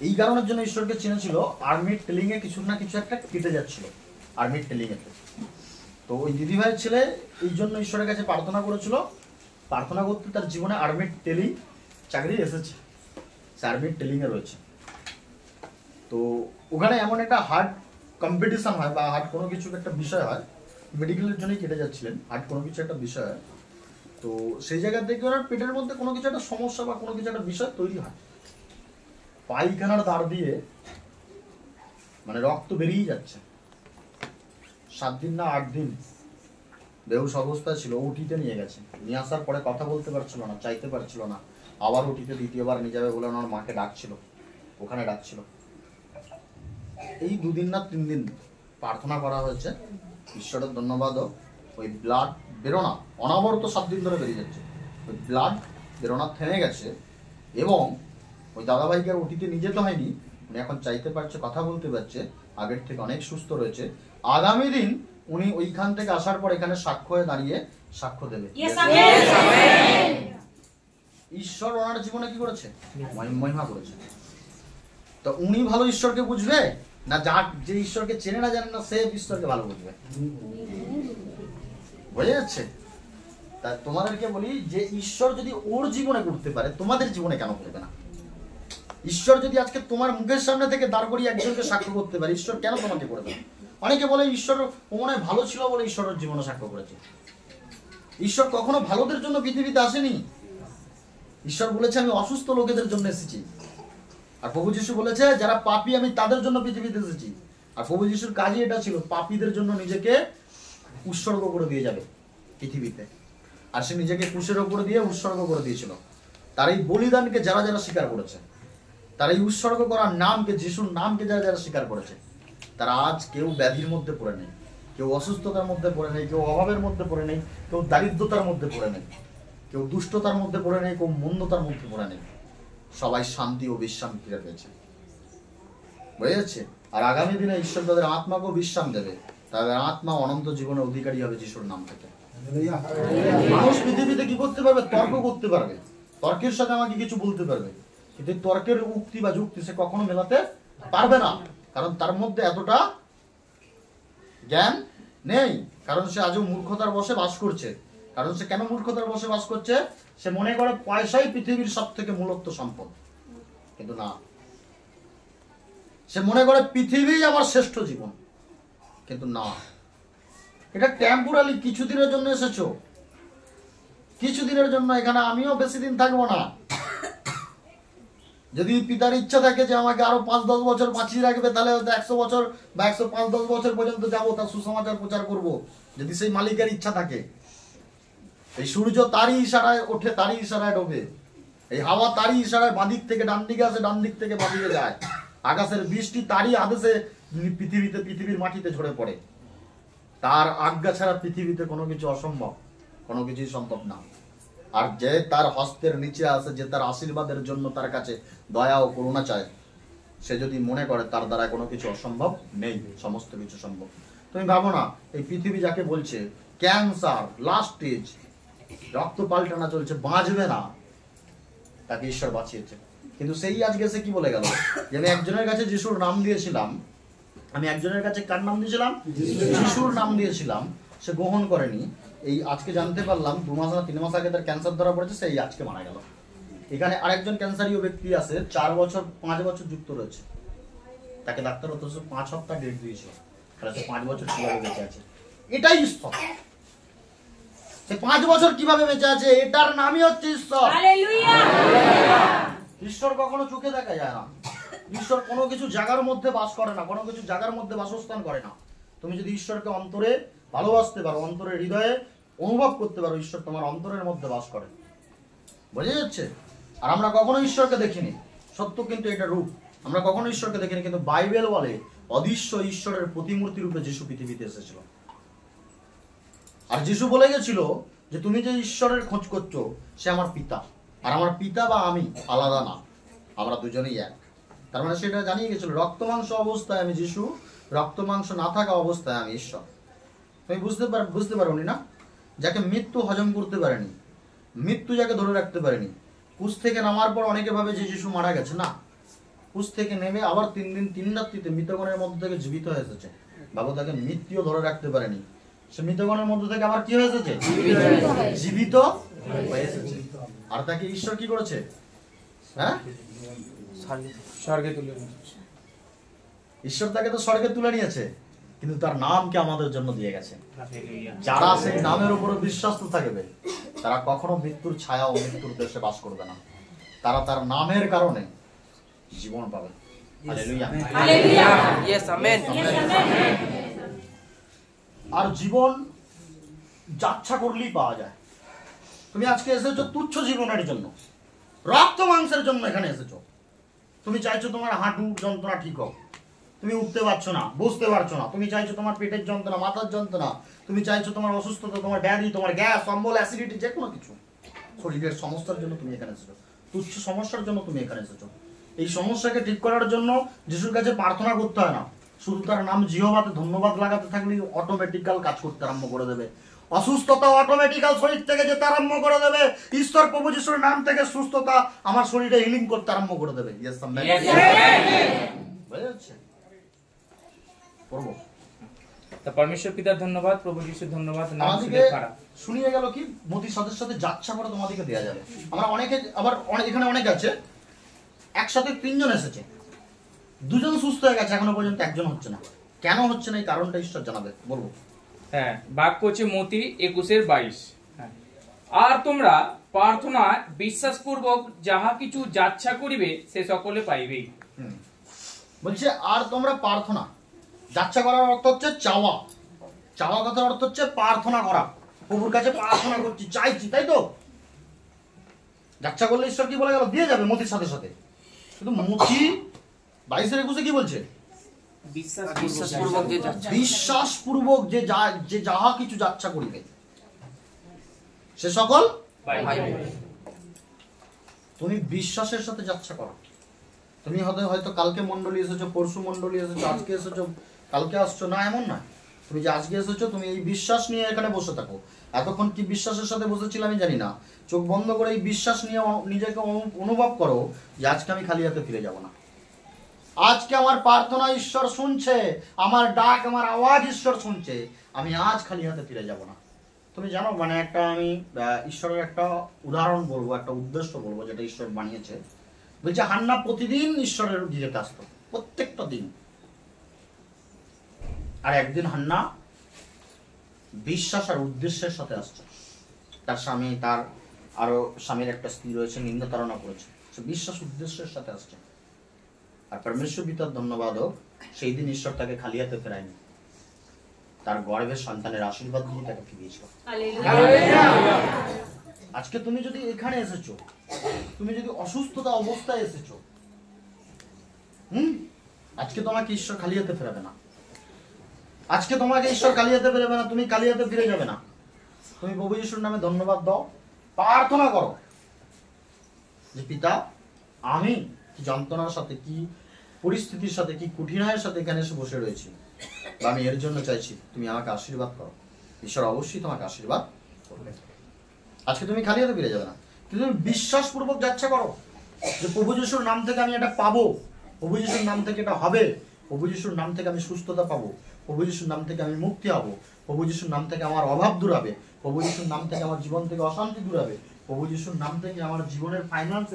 এই কারণের জন্য ঈশ্বরকে চিনেছিল, আর্মির ট্রেনিং এ কিছু না কিছু একটা কেটে যাচ্ছিল আর্মির ট্রেনিং এ। তো ওই দিদিভাইয়ের ছেলে এই জন্য ঈশ্বরের কাছে প্রার্থনা করেছিল, প্রার্থনা করতে তার জীবনে আর্মির ট্রেনিং চাকরি এসেছে, সে আর্মির ট্রেনিং এ রয়েছে। তো ওখানে এমন একটা হার্ড কম্পিটিশন হয় বা হার্ড কোনো কিছু একটা বিষয় হয়, মেডিকেলের জন্যই কেটে যাচ্ছিলেন, হার্ড কোনো কিছু একটা বিষয় হয়। তো সেই জায়গা থেকে ওনার পেটের মধ্যে কোনো কিছু একটা সমস্যা বা কোনো কিছু একটা বিষয় তৈরি হয়, পায়খানার দ্বার দিয়ে মানে রক্ত বেরিয়ে যাচ্ছে। 7 দিন না 8 দিন বেহুশ অবস্থা ছিল, ওটিতে নিয়ে গেছে। নিয়ে আসার পরে কথা বলতে পারছিল না, চাইতে পারছিল না, আবার ওটিতে দ্বিতীয়বার নিয়ে যাবে বলে ওনার মাকে ডাকছিল, ওখানে ডাকছিল। এই 2 দিন না 3 দিন প্রার্থনা করা হয়েছে, ঈশ্বরের ধন্যবাদ। ওই ব্লাড বেরোনা অনবরত 7 দিন ধরে বেরিয়ে যাচ্ছে, ওই ব্লাড বেরোনা থেমে গেছে। এবং ওই দাদাভাইকে আর ওটিতে নিয়ে যেতে হয়নি, উনি এখন চাইতে পারছে, কথা বলতে পারছে, আগের থেকে অনেক সুস্থ রয়েছে। আগামী দিন উনি ওইখান থেকে আসার পর এখানে সাক্ষ্য হয়ে দাঁড়িয়ে সাক্ষ্য দেবে। ঈশ্বর ওনার জীবনে কি করেছে? মহিমা করেছে। তো উনি ভালো ঈশ্বরকে বুঝবে না, যে ঈশ্বরকে চেনে না জানে না সে ঈশ্বরকে ভালো বুঝবে? বুঝে যাচ্ছে? তা তোমাদেরকে বলি যে ঈশ্বর যদি ওর জীবনে করতে পারে, তোমাদের জীবনে কেন করবে না? ঈশ্বর যদি আজকে তোমার মুখের সামনে থেকে দাঁড় করিয়ে একজনকে সাক্ষ্য করতে পারে, ঈশ্বর কেন তোমাকে করবে না? অনেকে বলে ঈশ্বর মনে হয় ভালো ছিল বলে ঈশ্বরের জীবনে সাক্ষ্য করেছে। ঈশ্বর কখনো ভালোদের জন্য পৃথিবীতে আসেনি। ঈশ্বর বলেছে আমি অসুস্থ লোকেদের জন্য এসেছি। আর প্রভু যিশু বলেছে যারা পাপী আমি তাদের জন্য পৃথিবীতে এসেছি। আর প্রভু যিশুর কাজই এটা ছিল, পাপীদের জন্য নিজেকে উৎসর্গ করে দিয়ে যাবে পৃথিবীতে। আর সে নিজেকে ক্রুশের উপরে দিয়ে উৎসর্গ করে দিয়েছিল। তার এই বলিদানকে যারা যারা স্বীকার করেছে, তার এই উৎসর্গ করার নামকে, যিশুর নামকে যারা যারা স্বীকার করেছে, তারা আজ কেউ ব্যাধির মধ্যে পড়ে নেই, কেউ অসুস্থতার মধ্যে পড়ে নেই, কেউ অভাবের মধ্যে পড়ে নেই, কেউ দারিদ্রতার মধ্যে পড়ে নেই, কেউ দুষ্টতার মধ্যে পড়ে নেই, কেউ মন্দতার মধ্যে পড়ে নেই। সবাই শান্তি ও বিশ্রাম ফিরে পেয়েছে। বুঝে যাচ্ছে? আর আগামী দিনে ঈশ্বর তাদের আত্মাকেও বিশ্রাম দেবে, তাদের আত্মা অনন্ত জীবনের অধিকারী হবে যিশুর নাম থেকে। মানুষ পৃথিবীতে কি করতে পারবে? তর্ক করতে পারবে, তর্কের সাথে আমাকে কিছু বলতে পারবে, কিন্তু তর্কের উক্তি বা যুক্তি সে কখনো মেলাতে পারবে না, কারণ তার মধ্যে এতটা জ্ঞান নেই। কারণ সে আজও মূর্খতার বশে বাস করছে। কারণ সে কেন মূর্খতার বশে বাস করছে? সে মনে করে পয়সাই পৃথিবীর সব থেকে মূল্যবান সম্পদ, কিন্তু না। সে মনে করে পৃথিবী আমার শ্রেষ্ঠ জীবন, কিন্তু না। এটা টেম্পোরারি, কিছুদিনের জন্য এসেছো। কিছুদিনের জন্য এখানে, আমিও বেশি দিন থাকবো না। যদি পিতার ইচ্ছা থাকে যে আমাকে আরো 5-10 বছর বাঁচিয়ে রাখবে, তাহলে হয়তো 100 বছর বা 105-10 বছর পর্যন্ত যাবো, তার সুসমাচার প্রচার করব, যদি সেই মালিকের ইচ্ছা থাকে। এই সূর্য তারই ইশারায় ওঠে, তারই ইশারায় ডোবে। এই হাওয়া তারই ইশারায় বাঁদিক থেকে ডান দিকে আসে, ডান দিক থেকে বাঁদিকে যায়। আকাশের বৃষ্টি তারই আদেশে পৃথিবীর মাটিতে ঝরে পড়ে। তার আজ্ঞা ছাড়া পৃথিবীতে কোনো কিছু অসম্ভব, কোনো কিছুই সম্ভব না। আর যে তার হস্তের নিচে আছে, যে তার আশীর্বাদের জন্য তার কাছে দয়া ও করুণা চায়, সে যদি মনে করে তার দ্বারা কোনো কিছু অসম্ভব নেই, সমস্ত কিছু সম্ভব। তুমি ভাবো না, এই পৃথিবী যাকে বলছে ক্যান্সার লাস্ট স্টেজ, রক্ত পাল্টানা চলছে, বাঁচবে না, তাকে ঈশ্বর বাঁচিয়েছে। কিন্তু সেই আজকে সে কি বলে গেল যে আমি একজনের কাছে যিশুর নাম দিয়েছিলাম, আমি একজনের কাছে কার নাম দিয়েছিলাম? যিশুর নাম দিয়েছিলাম, সে গ্রহণ করেনি। এই আজকে জানতে পারলাম 2 মাস না 3 মাস আগে তার ক্যান্সার ধরা পড়েছে, সেই আজকে মারা গেল। এখানে আরেকজন ক্যান্সারীয় ব্যক্তি আছে, 4 বছর 5 বছর যুক্ত রয়েছে, তাকে ডাক্তার অথচ 5 সপ্তাহ ডেট দিয়েছিল, তাহলে সে 5 বছর কিভাবে বেঁচে আছে? এটাই ঈশ্বর। সে 5 বছর কিভাবে বেঁচে আছে, এটার নামই হচ্ছে ঈশ্বর। ঈশ্বর কখনো চোখে দেখা যায় না। ঈশ্বর কোনো কিছু জায়গার মধ্যে বাস করে না, কোনো কিছু জায়গার মধ্যে বাসস্থান করে না। তুমি যদি ঈশ্বরকে অন্তরে ভালোবাসতে পারো, অন্তরের হৃদয়ে অনুভব করতে পারো, ঈশ্বর তোমার অন্তরের মধ্যে বাস করে। বোঝা যাচ্ছে? আর আমরা কখনো ঈশ্বরকে দেখিনি, সত্য কিন্তু এটা রূপ। আমরা কখনো ঈশ্বরকে দেখিনি, কিন্তু বাইবেল বলে অদৃশ্য ঈশ্বরের প্রতিমূর্তি রূপে যিশু পৃথিবীতে এসেছিল। আর যিশু বলে গেছিল যে তুমি যে ঈশ্বরের খোঁজ করছো, সে আমার পিতা, আর আমার পিতা বা আমি আলাদা না, আমরা দুজনেই এক। তার মানে সেটা জানিয়ে গেছিল, রক্ত মাংস অবস্থায় আমি যিশু, রক্ত মাংস না থাকা অবস্থায় আমি ঈশ্বর। তুমি বুঝতে পারোনি না? যাকে মৃত্যু হজম করতে পারেনি, মৃত্যু যাকে ধরে রাখতে পারেনি, ক্রুশ থেকে নামার পর অনেকে ভাবে যে যিশু মারা গেছে, না, ক্রুশ থেকে নেমে আবার 3 দিন 3 রাত্রিতে মৃতগণের মধ্যে থেকে জীবিত হয়ে এসেছে। বাবু তাকে মৃত্যুও ধরে রাখতে পারেনি, সে মৃতগণের মধ্যে থেকে আবার কি হয়ে এসেছে? জীবিত হয়ে এসেছে। আর তাকে ঈশ্বর কি করেছে? হ্যাঁ, স্বর্গে তুলে নিয়েছে। ঈশ্বর তাকে তো স্বর্গে তুলে নিয়েছে, কিন্তু তার নামকে আমাদের জন্য দিয়ে গেছে। যারা সেই নামের উপরে বিশ্বাস্ত থাকবে, তারা কখনো মৃত্যুর ছায়া ও মৃত্যুর দেশে বাস করবে না। তারা তার নামের কারণে জীবন পাবে। Hallelujah, hallelujah, yes, amen. আর জীবন যাচ্ছা করলেই পাওয়া যায়। তুমি আজকে এসেছো তুচ্ছ জীবনের জন্য, রক্ত মাংসের জন্য এখানে এসেছো। তুমি চাইছো তোমার হাঁটু যন্ত্রণা ঠিক হোক, তুমি উঠতে পারছো না, বসতে পারছো না। তুমি চাইছো তোমার পেটের যন্ত্রণা, মাথার যন্ত্রণা, তুমি চাইছো তোমার অসুস্থতা, তোমার ব্যাধি, তোমার গ্যাস, অম্বল, অ্যাসিডিটি, যে কোনো কিছু শরীরের সমস্যার জন্য তুমি এখানে এসেছো, তুচ্ছ সমস্যার জন্য তুমি এখানে এসেছো। এই সমস্যাকে ঠিক করার জন্য যিশুর কাছে প্রার্থনা করতে হয় না, শুধু তার নাম জিহ্বাতে ধন্যবাদ লাগাতে থাকলেই অটোমেটিক্যাল কাজ করতে আরম্ভ করে দেবে। অসুস্থতা অটোমেটিক্যাল শরীর থেকে যেতে আরম্ভ করে দেবে। ঈশ্বর প্রভু যিশুর নাম থেকে সুস্থতা আমার শরীরে হিলিং করতে আরম্ভ করে দেবে। Yes, amen. বুঝা যাচ্ছে? परमेश्वर पिता धन्यवाद, प्रभु যিশু ধন্যবাদ। শুনিয়ে গেল কি মোদির সাথে সাথে যাচ্ছা করে তোমাদেরকে দেয়া যাবে। আমরা অনেকে আবার এখানে অনেক আছে, একসাথে 3 জন এসেছে, 2 জন সুস্থ হয়ে গেছে, এখনো পর্যন্ত একজন হচ্ছে না। কেন হচ্ছে না এই কারণটা ঈশ্বর জানাবে, বলবো। হ্যাঁ, বাক্য হচ্ছে মতি 21:22। হ্যাঁ, আর তোমরা প্রার্থনা বিশ্বাসপূর্বক যাহা কিছু যাচ্ছা করিবে সে সকলে পাইবেই। বলছে আর তোমরা প্রার্থনা, যাচ্ছা করার অর্থ হচ্ছে চাওয়া, চাওয়া কথার অর্থ হচ্ছে প্রার্থনা করা। প্রভুর কাছে প্রার্থনা করছি, চাইছি, তাই তো? যাচ্ছা করলে ঈশ্বর কি বলে গেল? দিয়ে যাবে মতির সাথে সাথে। কিন্তু মতি 22-21 কি বলছে? বিশ্বাসপূর্বক যে যাহা কিছু যাচ্ছা করিবে সে সকল পাইবে। তুমি বিশ্বাসের সাথে যাচ্ছা করো। তুমি হয়তো কালকে মন্ডলী এসেছো, পরশু মন্ডলী এসেছো, আজকে এসেছো, কালকে আসছো না, এমন না। তুমি যে আজকে এসেছো, তুমি এই বিশ্বাস নিয়ে এখানে বসে থাকো। এতক্ষণ কি বিশ্বাসের সাথে বসেছিলাম আমি জানি না। চোখ বন্ধ করে এই বিশ্বাস নিয়ে নিজেকে অনুভব করো যে আজকে আমি খালি হাতে ফিরে যাব না। আজকে আমার প্রার্থনা ঈশ্বর শুনছে, আমার ডাক, আমার আওয়াজ ঈশ্বর শুনছে, আমি আজ খালি হাতে ফিরে যাব না। তুমি জানো, মানে আমি ঈশ্বরের একটা উদাহরণ বলবো, একটা উদ্দেশ্য বলবো যেটা ঈশ্বর বানিয়েছে। বলছে হান্না প্রতিদিন ঈশ্বরের গির্জাতে আসতো, প্রত্যেকটা দিন। আর একদিন হান্না বিশ্বাস আর উদ্দেশ্যের সাথে আসছে। তার স্বামী, তার আরো স্বামীর একটা স্ত্রী রয়েছে, নিন্দা তাড়না করেছে, সে বিশ্বাস উদ্দেশ্যের সাথে আসছে। আর পরমেশ্বর পিতার ধন্যবাদ হোক, সেই দিন ঈশ্বর তাকে খালি হাতে ফেরায়নি, তার গর্ভের সন্তানের আশীর্বাদ দিয়ে তাকে ফিরিয়েছিল। আজকে তুমি যদি এখানে এসেছো, তুমি যদি অসুস্থতা অবস্থায় এসেছো, আজকে তোমাকে ঈশ্বর খালি হাতে ফেরাবে না। আজকে তোমাকে ঈশ্বর খালি হাতে ফেরাবে না, তুমি খালি হাতে ফিরে যাবে না। তুমি প্রভু যিশুর নামে ধন্যবাদ দাও, প্রার্থনা করো যে পিতা, আমি কি যন্ত্রণার সাথে, কি পরিস্থিতির সাথে, কি কঠিনায়ের সাথে এখানে এসে বসে রয়েছি, বা আমি এর জন্য চাইছি, তুমি আমাকে আশীর্বাদ করো। ঈশ্বর অবশ্যই তোমাকে আশীর্বাদ করবে। আজকে তুমি খালি হাতে ফিরে যাবে না, কিন্তু তুমি বিশ্বাসপূর্বক যাচ্ছা করো যে প্রভু যিশুর নাম থেকে আমি এটা পাবো, প্রভু যিশুর নাম থেকে এটা হবে, প্রভু যিশুর নাম থেকে আমি সুস্থতা পাবো, প্রভু যিশুর নাম থেকে আমি মুক্তি হবো, প্রভু যিশুর নাম থেকে আমার অভাব দূর হবে, প্রভু যিশুর নাম থেকে আমার জীবন থেকে অশান্তি দূর হবে, প্রভু যিশুর নাম থেকে আমার জীবনের ফাইন্যান্স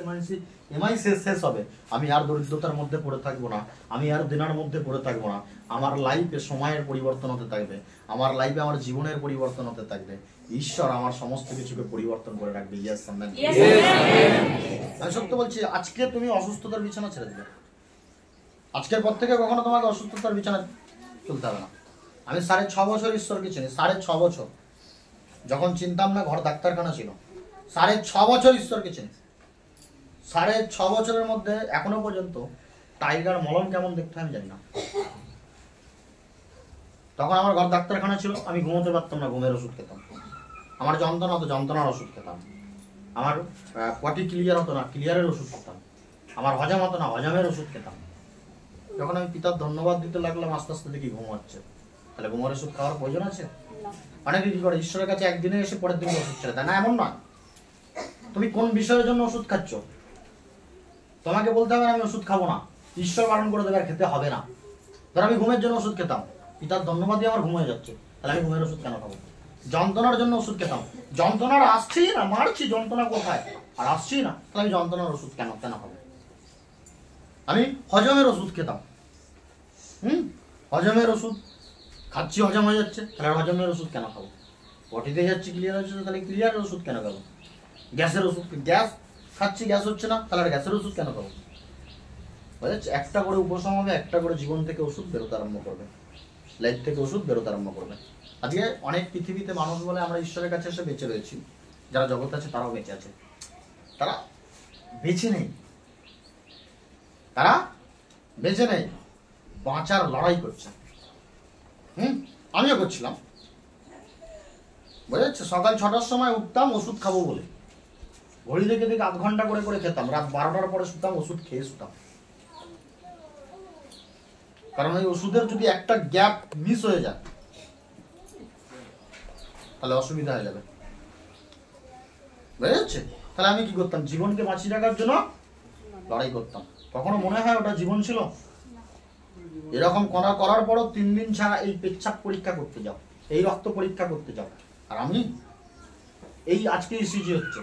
এমআই শেষ হবে। আমি আর দরিদ্রতার মধ্যে পড়ে থাকবো না, আমি আর দিনার মধ্যে পড়ে থাকবো না। আমার লাইফে সময়ের পরিবর্তন হতে থাকবে, আমার লাইফে আমার জীবনের পরিবর্তন হতে থাকবে। ঈশ্বর আমার সমস্ত কিছুকে পরিবর্তন করে রাখবে। Yes amen. আমি সত্য বলছি, আজকে তুমি অসুস্থতার বিছানা ছেড়ে দিবে। আজকের পর থেকে কখনো তোমাকে অসুস্থতার বিছানা চলতে হবে না। আমি 6.5 বছর ঈশ্বরকে চিনি, 6.5 বছর। যখন চিনতাম না, ঘর ডাক্তারখানা ছিল। 6.5 বছর ঈশ্বরকে চিনি। 6.5 বছরের মধ্যে এখনো পর্যন্ত টাইগার মলম কেমন দেখতে আমি জানি না। তখন আমার ঘর ডাক্তারখানা ছিল, আমি ঘুমোতে পারতাম না, ঘুমের ওষুধ খেতাম। আমার যন্ত্রণা হতো, যন্ত্রণার ওষুধ খেতাম। আমার পটি ক্লিয়ার হতো না, ক্লিয়ারের ওষুধ খেতাম। আমার হজম হতো না, হজমের ওষুধ খেতাম। যখন আমি পিতার ধন্যবাদ দিতে লাগলাম, আস্তে আস্তে দেখি ঘুম হচ্ছে। তাহলে ঘুমের ওষুধ খাওয়ার প্রয়োজন আছে? অনেকে কি করে, ঈশ্বরের কাছে একদিনে এসে পরের দিন ওষুধ ছেড়ে দেয়। না, এমন নয়। তুমি কোন বিষয়ের জন্য ওষুধ খাচ্ছ, তোমাকে বলতে হবে আমি ওষুধ খাবো না, ঈশ্বর বারণ করে দেবে আর খেতে হবে না। ধর আমি ঘুমের জন্য ওষুধ খেতাম, পিতার ধন্যবাদ দিয়ে আমার ঘুম হয়ে যাচ্ছে, তাহলে আমি ঘুমের ওষুধ কেন খাবো? যন্ত্রণার জন্য ওষুধ খেতাম, যন্ত্রণার আসছি না, মারছি, যন্ত্রণা কোথায় আর আসছি না, তাহলে আমি যন্ত্রণার ওষুধ কেন খাবো? আমি হজমের ওষুধ খেতাম, হজমের ওষুধ খাচ্ছি, হজম হয়ে যাচ্ছে, তাহলে হজমের ওষুধ কেন খাবো? পটিতে যাচ্ছি, ক্লিয়ার হচ্ছে, তাহলে ক্লিয়ারের ওষুধ কেন খাবো? গ্যাসের ওষুধ, গ্যাস খাচ্ছি, গ্যাস হচ্ছে না, তাহলে আর গ্যাসের ওষুধ কেন খাবো? বোঝা যাচ্ছে? একটা করে উপশম হবে, একটা করে জীবন থেকে ওষুধ বেরোতে আরম্ভ করবে, লাইফ থেকে ওষুধ বেরোতে আরম্ভ করবে। আজকে অনেক পৃথিবীতে মানুষ বলে আমরা ঈশ্বরের কাছে এসে বেঁচে রয়েছি, যারা জগৎ আছে তারাও বেঁচে আছে, তারা বেঁচে নেই, তারা বেঁচে নেই, বাঁচার লড়াই করছে। আমিও করছিলাম। বোঝা যাচ্ছে? সকাল 6টার সময় উঠতাম ওষুধ খাবো বলে, ঘড়ি দেখে দেখে 8 ঘন্টা করে করে খেতাম, রাত 12টার পরে শুতাম, ওষুধ খেয়ে শুতাম। কারণ ওই ওষুধের যদি একটা গ্যাপ মিস হয়ে যায় তাহলে অসুবিধা হয়ে যাবে। বুঝা যাচ্ছে? তাহলে আমি কি করতাম? জীবনকে বাঁচিয়ে রাখার জন্য লড়াই করতাম। কখনো মনে হয় ওটা জীবন ছিল? এরকম করার পরও 3 দিন ছাড়া এই পেচ্ছাপ পরীক্ষা করতে যাও, এই রক্ত পরীক্ষা করতে যাও। আর আমি এই আজকে ইসিজি হচ্ছে,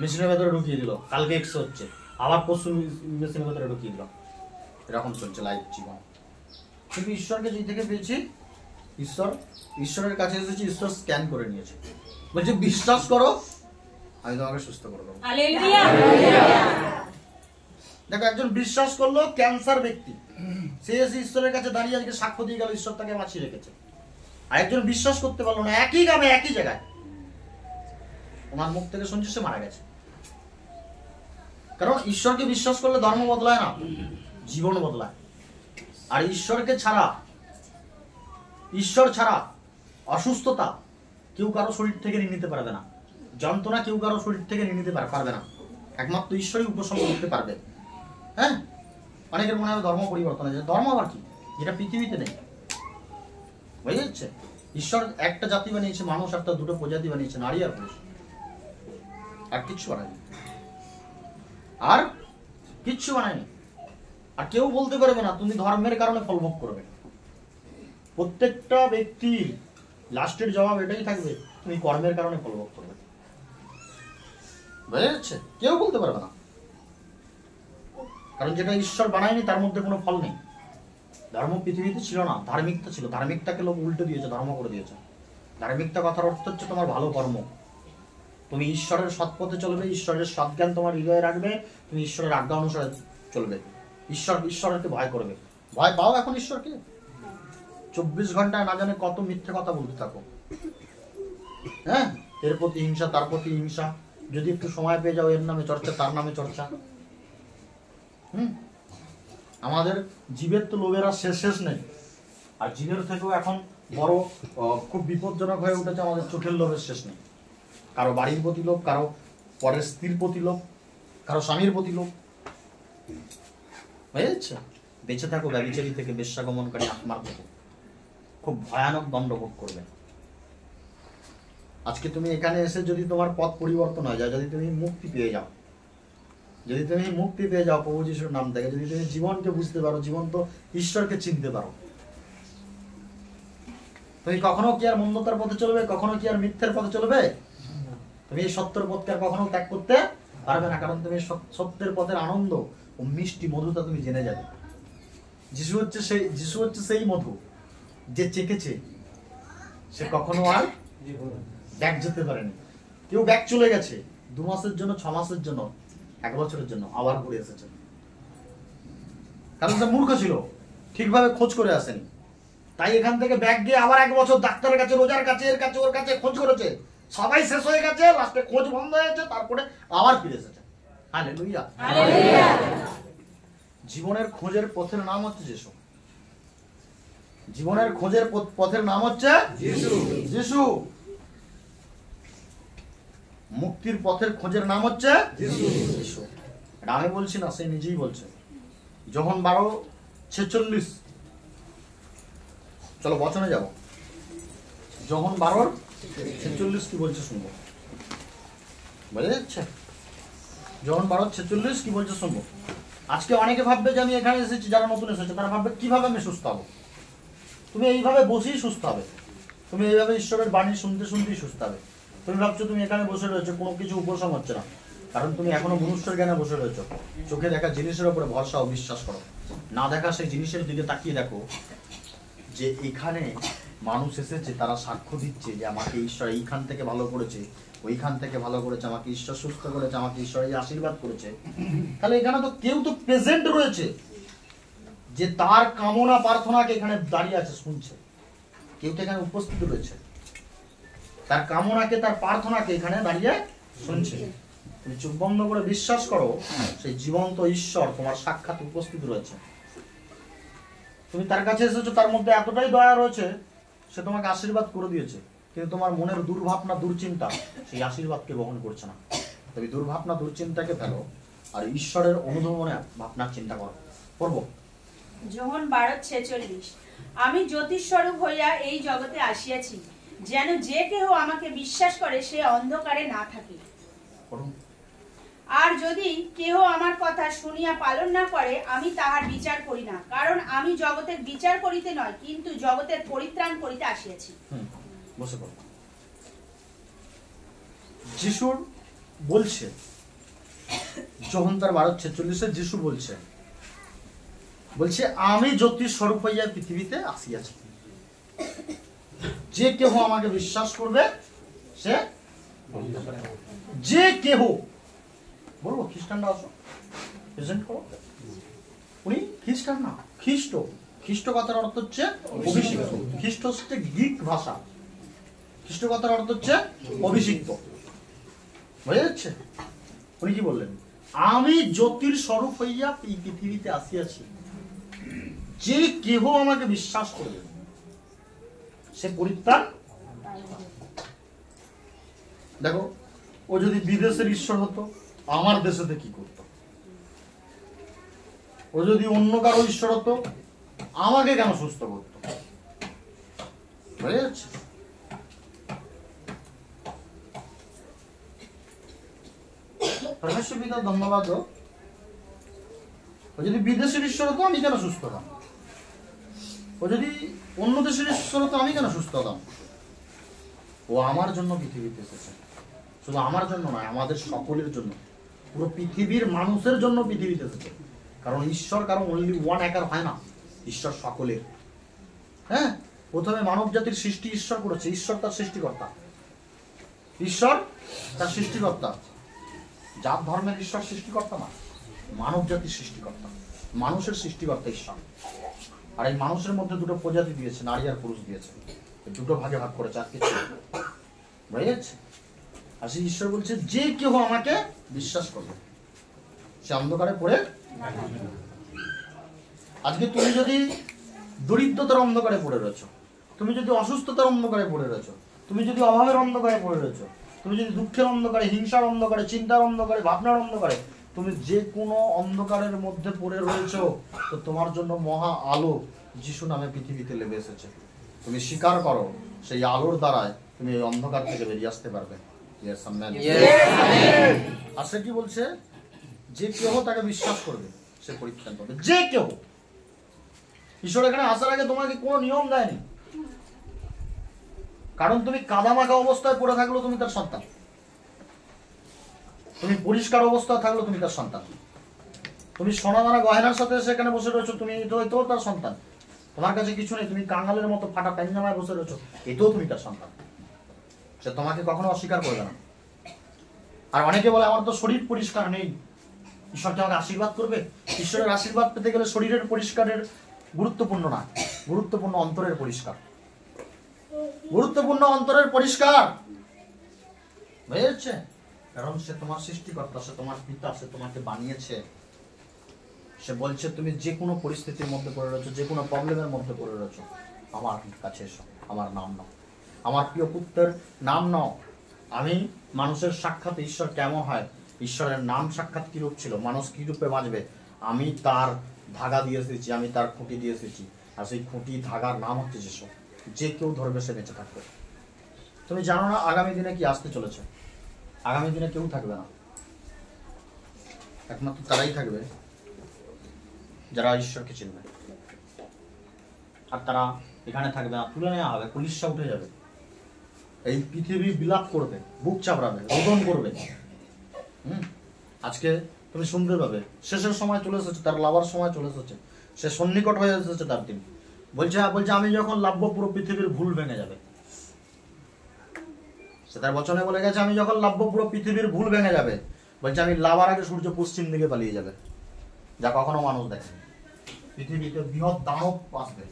মেশিনের ভেতরে ঢুকিয়ে দিল, কালকে এক্স হচ্ছে, আবার পরশু মেশিনের ভেতরে ঢুকিয়ে দিল। এরকম চলছে লাইফ জীবন। কিন্তু ঈশ্বরকে যেই থেকে পেয়েছি, ঈশ্বরের কাছে এসেছি, ঈশ্বর স্ক্যান করে নিয়েছে, বলছে বিশ্বাস করো আমি তোমাকে সুস্থ করে দেবো। দেখো, একজন বিশ্বাস করলো, ক্যান্সার ব্যক্তি, সে এসে ঈশ্বরের কাছে দাঁড়িয়ে আজকে সাক্ষ্য দিয়ে গেল, ঈশ্বর তাকে বাঁচিয়ে রেখেছে। আর একজন বিশ্বাস করতে পারলো না, একই গ্রামে একই জায়গায়, ওনার মুখ থেকে শুনছে সে মারা গেছে। কারণ ঈশ্বরকে বিশ্বাস করলে ধর্ম বদলায় না, জীবন বদলায়। আর ঈশ্বর ছাড়া অসুস্থতা কেউ কারো শরীর থেকে নিয়ে নিতে পারবে না, যন্ত্রণা কেউ কারো শরীর থেকে নিয়ে নিতে পারবে না, একমাত্র ঈশ্বরই উপশম করতে পারবে। হ্যাঁ, অনেকের মনে হয় ধর্ম পরিবর্তন হয়েছে, ধর্ম আবার কি, যেটা পৃথিবীতে নেই। বুঝে যাচ্ছে? ঈশ্বর একটা জাতি বানিয়েছে, মানুষ একটা দুটো প্রজাতি বানিয়েছে, নারী আর পুরুষ, আর কিচ্ছু বানায়নি, আর কিচ্ছু বানায়নি। আর কেউ বলতে পারবে না তুমি ধর্মের কারণে ফলভোগ করবে। প্রত্যেকটা ব্যক্তির লাস্টের জবাব এটাই থাকবে, তুমি কর্মের কারণে ফলভোগ করবে। বুঝা যাচ্ছে? কেউ বলতে পারবে না, কারণ যেটা ঈশ্বর বানায়নি তার মধ্যে কোনো ফল নেই। ধর্ম পৃথিবীতে ছিল না, ধার্মিকতা ছিল, ধার্মিকতাকে লোক উল্টে দিয়েছে, ধর্ম করে দিয়েছে। ধার্মিকতা কথার অর্থ হচ্ছে তোমার ভালো কর্ম। তুমি ঈশ্বরের সৎ পথে চলবে, ঈশ্বরের সৎজ্ঞান তোমার হৃদয়ে রাখবে, তুমি ঈশ্বরের আজ্ঞা অনুসারে চলবে, ঈশ্বরকে ভয় করবে। ভয় পাও এখন ঈশ্বরকে? 24 ঘন্টায় না জানে কত মিথ্যে কথা বলতে থাকো, হ্যাঁ, এর প্রতি হিংসা, তার প্রতি হিংসা, যদি একটু সময় পেয়ে যাও এর নামে চর্চা, তার নামে চর্চা। আমাদের জীবের তো লোভের আর শেষ নেই। আর জীবের থেকেও এখন বড় খুব বিপজ্জনক হয়ে উঠেছে আমাদের চোখের লোভের শেষ নেই। কারো বাড়ির প্রতি লোভ, কারো পরের স্ত্রীর প্রতি লোভ, কারো স্বামীর প্রতি লোভ। হয়ে যাচ্ছে। বেঁচে থাকো ব্যভিচারী থেকে, বেশ্যাগমনকারী আত্মার থেকে, খুব ভয়ানক দণ্ড ভোগ করবে। আজকে তুমি এখানে এসে যদি তোমার পথ পরিবর্তন হয়ে যায়, যদি তুমি মুক্তি পেয়ে যাও, প্রভু যিশুর নাম থেকে, যদি তুমি জীবনকে বুঝতে পারো, জীবন তো ঈশ্বরকে চিনতে পারো, তুমি কখনো কি আর মন্দতার পথে চলবে? কখনো কি আর মিথ্যের পথে চলবে? তুমি এই সত্যের পথকে আর কখনো ত্যাগ করতে পারবে না, কারণ তুমি সত্যের পথের আনন্দ ও মিষ্টি মধুটা তুমি জেনে যাবে। যিশু হচ্ছে সেই মধু যে চেখেছে, সে কখনো আর ব্যাক যেতে পারেনি। কেউ ব্যাক চলে গেছে 2 মাসের জন্য, 6 মাসের জন্য, 1 বছরের জন্য, আবার ঘুরে এসেছে, কারণ সে মূর্খ ছিল, ঠিকভাবে খোঁজ করে আসেনি। তাই এখান থেকে ব্যাক গিয়ে আবার 1 বছর ডাক্তারের কাছে, রোজার কাছে, এর কাছে, ওর কাছে খোঁজ করেছে, সবাই শেষ হয়ে গেছে, লাস্টে খোঁজ বন্ধ হয়েছে, তারপরে আবার ফিরে এসেছে। হালেলুয়া। জীবনের খোঁজের পথের নাম হচ্ছে যিশু। জীবনের খোঁজের পথের নাম হচ্ছে যিশু। মুক্তির পথের খোঁজের নাম হচ্ছে যিশু। এটা আমি বলছি না, সে নিজেই বলছে। যোহন 12:46, চলো বচনে যাব। যোহন 12:46 কি বলছে শুনবো, বুঝা যাচ্ছে? যোহন 12:46 কি বলছে শুনবো। আজকে অনেকে ভাববে যে আমি এখানে এসেছি, যারা নতুন এসেছে তারা ভাববে কিভাবে আমি সুস্থ হবো। তুমি এইভাবে বসেই সুস্থ হবে, তুমি এইভাবে ঈশ্বরের বাণী শুনতে শুনতেই সুস্থ হবে। তুমি ভাবছো তুমি এখানে বসে রয়েছো, কোনো কিছু উপশম হচ্ছে না, কারণ তুমি এখনো মনুষ্যের জ্ঞানে বসে রয়েছো। চোখে দেখা জিনিসের উপরে ভরসা ও বিশ্বাস করো, না দেখা সেই জিনিসের দিকে তাকিয়ে দেখো যে এখানে মানুষ এসেছে, তারা সাক্ষ্য দিচ্ছে যে আমাকে ঈশ্বর এইখান থেকে ভালো করেছে, ওইখান থেকে ভালো করেছে, আমাকে ঈশ্বর সুস্থ করেছে, আমাকে ঈশ্বর এই আশীর্বাদ করেছে। তাহলে এখানে তো কেউ তো প্রেজেন্ট রয়েছে, যে তার কামনা প্রার্থনাকে এখানে দাঁড়িয়ে আছে, শুনছে। কেউ তো এখানে উপস্থিত রয়েছে, তার কামনাকে, তার প্রার্থনাকে এখানে দাঁড়িয়ে শুনছে। তুমি চোখ বন্ধ করে বিশ্বাস করো, সেই জীবন্ত ঈশ্বর তোমার সাক্ষাৎ উপস্থিত রয়েছে। তুমি তার কাছে এসেছো, তার মধ্যে এতটাই দয়া রয়েছে, সে তোমাকে আশীর্বাদ করে দিয়েছে, কিন্তু তোমার মনের দুর্ভাবনা, দুশ্চিন্তা সেই আশীর্বাদকে বহন করছে না। তুমি দুর্ভাবনা, দুশ্চিন্তাকে ফেলো, আর ঈশ্বরের অনুধাবনে ভাবনার চিন্তা করো। পড়বো যোহন 12:46, আমি জ্যোতিস্বরূপ হইয়া এই জগতে আসিয়াছি, যেন যে কেহ আমাকে বিশ্বাস করে সে অন্ধকারে না থাকে। আর যদি কেহ আমার কথা শুনিয়া পালন না করে, আমি তাহার বিচার করি না, কারণ আমি জগতের বিচার করিতে নয়, কিন্তু জগতের পরিত্রাণ করিতে আসিয়াছি। বসে পড়ো। যিশুর বলছে, যোহন 12:46 যিশু বলছে আমি জ্যোতিষ স্বরূপ হইয়া পৃথিবীতে আসিয়াছি, যে কেহ আমাকে বিশ্বাস করবে সে, যে কেহ, বলবো খ্রিস্টানরা আসো প্রেজেন্ট করো, উনি খ্রিস্টান না, খ্রিস্ট কথার অর্থ হচ্ছে অভিষিক্ত। খ্রিস্ট হচ্ছে গ্রিক ভাষা, খ্রিস্ট কথার অর্থ হচ্ছে অভিষিক্ত, বুঝা যাচ্ছে? উনি কি বললেন? আমি জ্যোতির স্বরূপ হইয়া এই পৃথিবীতে আসিয়াছি, যে কেহ আমাকে বিশ্বাস করবে সে পরিত্রাণ। দেখো, ও যদি বিদেশের ঈশ্বর হতো, আমার দেশেতে কি করতো? ও যদি অন্য কারো ঈশ্বর হতো, আমাকে কেন সুস্থ করতো? বুঝা যাচ্ছে? পরমেশ্বর পিতা ধন্যবাদ। ও যদি বিদেশের ঈশ্বর হতো, আমি কেন সুস্থ হতাম? ও যদি অন্য দেশের ঈশ্বর হতো, আমি কেন সুস্থ হতাম? ও আমার জন্য পৃথিবীতে এসেছে, শুধু আমার জন্য নয়, আমাদের সকলের জন্য, পুরো পৃথিবীর মানুষের জন্য পৃথিবীতে এসেছে। কারণ ঈশ্বর কারণ অনলি ওয়ান, একার হয় না, ঈশ্বর সকলের। হ্যাঁ, প্রথমে মানব জাতির সৃষ্টি ঈশ্বর করেছে। ঈশ্বর তার সৃষ্টিকর্তা, ঈশ্বর তার সৃষ্টিকর্তা। জাত ধর্মের ঈশ্বর সৃষ্টিকর্তা না, মানব জাতির সৃষ্টিকর্তা, মানুষের সৃষ্টিকর্তা ঈশ্বর। আর এই মানুষের মধ্যে দুটো প্রজাতি দিয়েছে, নারী আর পুরুষ দিয়েছে, দুটো ভাগে ভাগ করেছে, আর কিছু বুঝে যাচ্ছে। আর সেই ঈশ্বর বলছে যে কেউ আমাকে বিশ্বাস করবে সে অন্ধকারে পড়ে। আজকে তুমি যদি দরিদ্রতার অন্ধকারে পড়ে রয়েছো, তুমি যদি অসুস্থতার অন্ধকারে পড়ে রয়েছো, তুমি যদি অভাবের অন্ধকারে পড়ে রয়েছো, তুমি যদি দুঃখের অন্ধকারে, হিংসার অন্ধকারে, চিন্তার অন্ধকারে, ভাবনার অন্ধকারে, তুমি যে কোনো অন্ধকারের মধ্যে পড়ে রয়েছো, তো তোমার জন্য মহা আলো যিশু নামে পৃথিবীতে নেমে এসেছে। তুমি স্বীকার করো, সেই আলোর দ্বারায় তুমি এই অন্ধকার থেকে বেরিয়ে আসতে পারবে। আর সে কি বলছে? যে কেউ তাকে বিশ্বাস করবে সে পরিত্রাণ পাবে। যে কেউ। ঈশ্বর এখানে আসার আগে তোমাকে কোনো নিয়ম দেয়নি, কারণ তুমি কাদামাখা অবস্থায় পড়ে থাকলেও তুমি তার সন্তান, তুমি পরিষ্কার অবস্থায় থাকলেও তুমি তার সন্তান, তুমি সোনাদানা গয়নার সাথে সেখানে বসে রয়েছো, তুমি এতেও তার সন্তান। তোমার কাছে কিছু নেই, তুমি কাঙালের মতো ফাটা প্যাঞ্জামায় বসে রয়েছো, এতেও তুমি তার সন্তান। সে তোমাকে কখনো অস্বীকার করবে না। আর অনেকে বলে আমার তো শরীর পরিষ্কার নেই, ঈশ্বরকে আমাকে আশীর্বাদ করবে। ঈশ্বরের আশীর্বাদ পেতে গেলে শরীরের পরিষ্কারের গুরুত্বপূর্ণ না, গুরুত্বপূর্ণ অন্তরের পরিষ্কার, গুরুত্বপূর্ণ অন্তরের পরিষ্কার। বুঝে যাচ্ছে? কারণ সে তোমার সৃষ্টিকর্তা, সে তোমার পিতা, সে তোমাকে বানিয়েছে। সে বলছে তুমি যে কোনো পরিস্থিতির মধ্যে পড়ে রয়েছো, যে কোনো প্রবলেমের মধ্যে পড়ে রয়েছো, আমার কাছে এসো, আমার নাম নাও, আমার প্রিয় পুত্রের নাম নাও। আমি মানুষের সাক্ষাৎ ঈশ্বর কেমন হয়, ঈশ্বরের নাম সাক্ষাৎ কিরূপ ছিল, মানুষ কিরূপে বাঁচবে, আমি তার ধাগা দিয়ে এসেছি, আমি তার খুঁটি দিয়ে এসেছি। আর সেই খুঁটি ধাগার নাম হচ্ছে যিশু। যে কেউ ধরবে সে বেঁচে থাকবে। তুমি জানো না আগামী দিনে কি আসতে চলেছে? আগামী দিনে কেউ থাকবে না, একমাত্র তারাই থাকবে যারা ঈশ্বরকে চিনবে। আর তারা এখানে থাকবে না, তুলে নেওয়া হবে, পুলিশরা উঠে যাবে, এই পৃথিবী বিলাপ করবে, বুক চাপড়াবে, রোদন করবে। আজকে তুমি শুনতে পাবে শেষের সময় চলে এসেছে, তার লাভার সময় চলে এসেছে, সে সন্নিকট হয়ে এসেছে তার দিন। বলছে আমি যখন লাভবো পুরো পৃথিবীর ভুল ভেঙে যাবে। সে তার বচনে বলে গেছে আমি যখন লাভবো পুরো পৃথিবীর ভুল ভেঙে যাবে। বলছে আমি লাভার আগে সূর্য পশ্চিম দিকে পালিয়ে যাবে, যা কখনো মানুষ দেখে। পৃথিবীতে বৃহৎ দানব আসবে।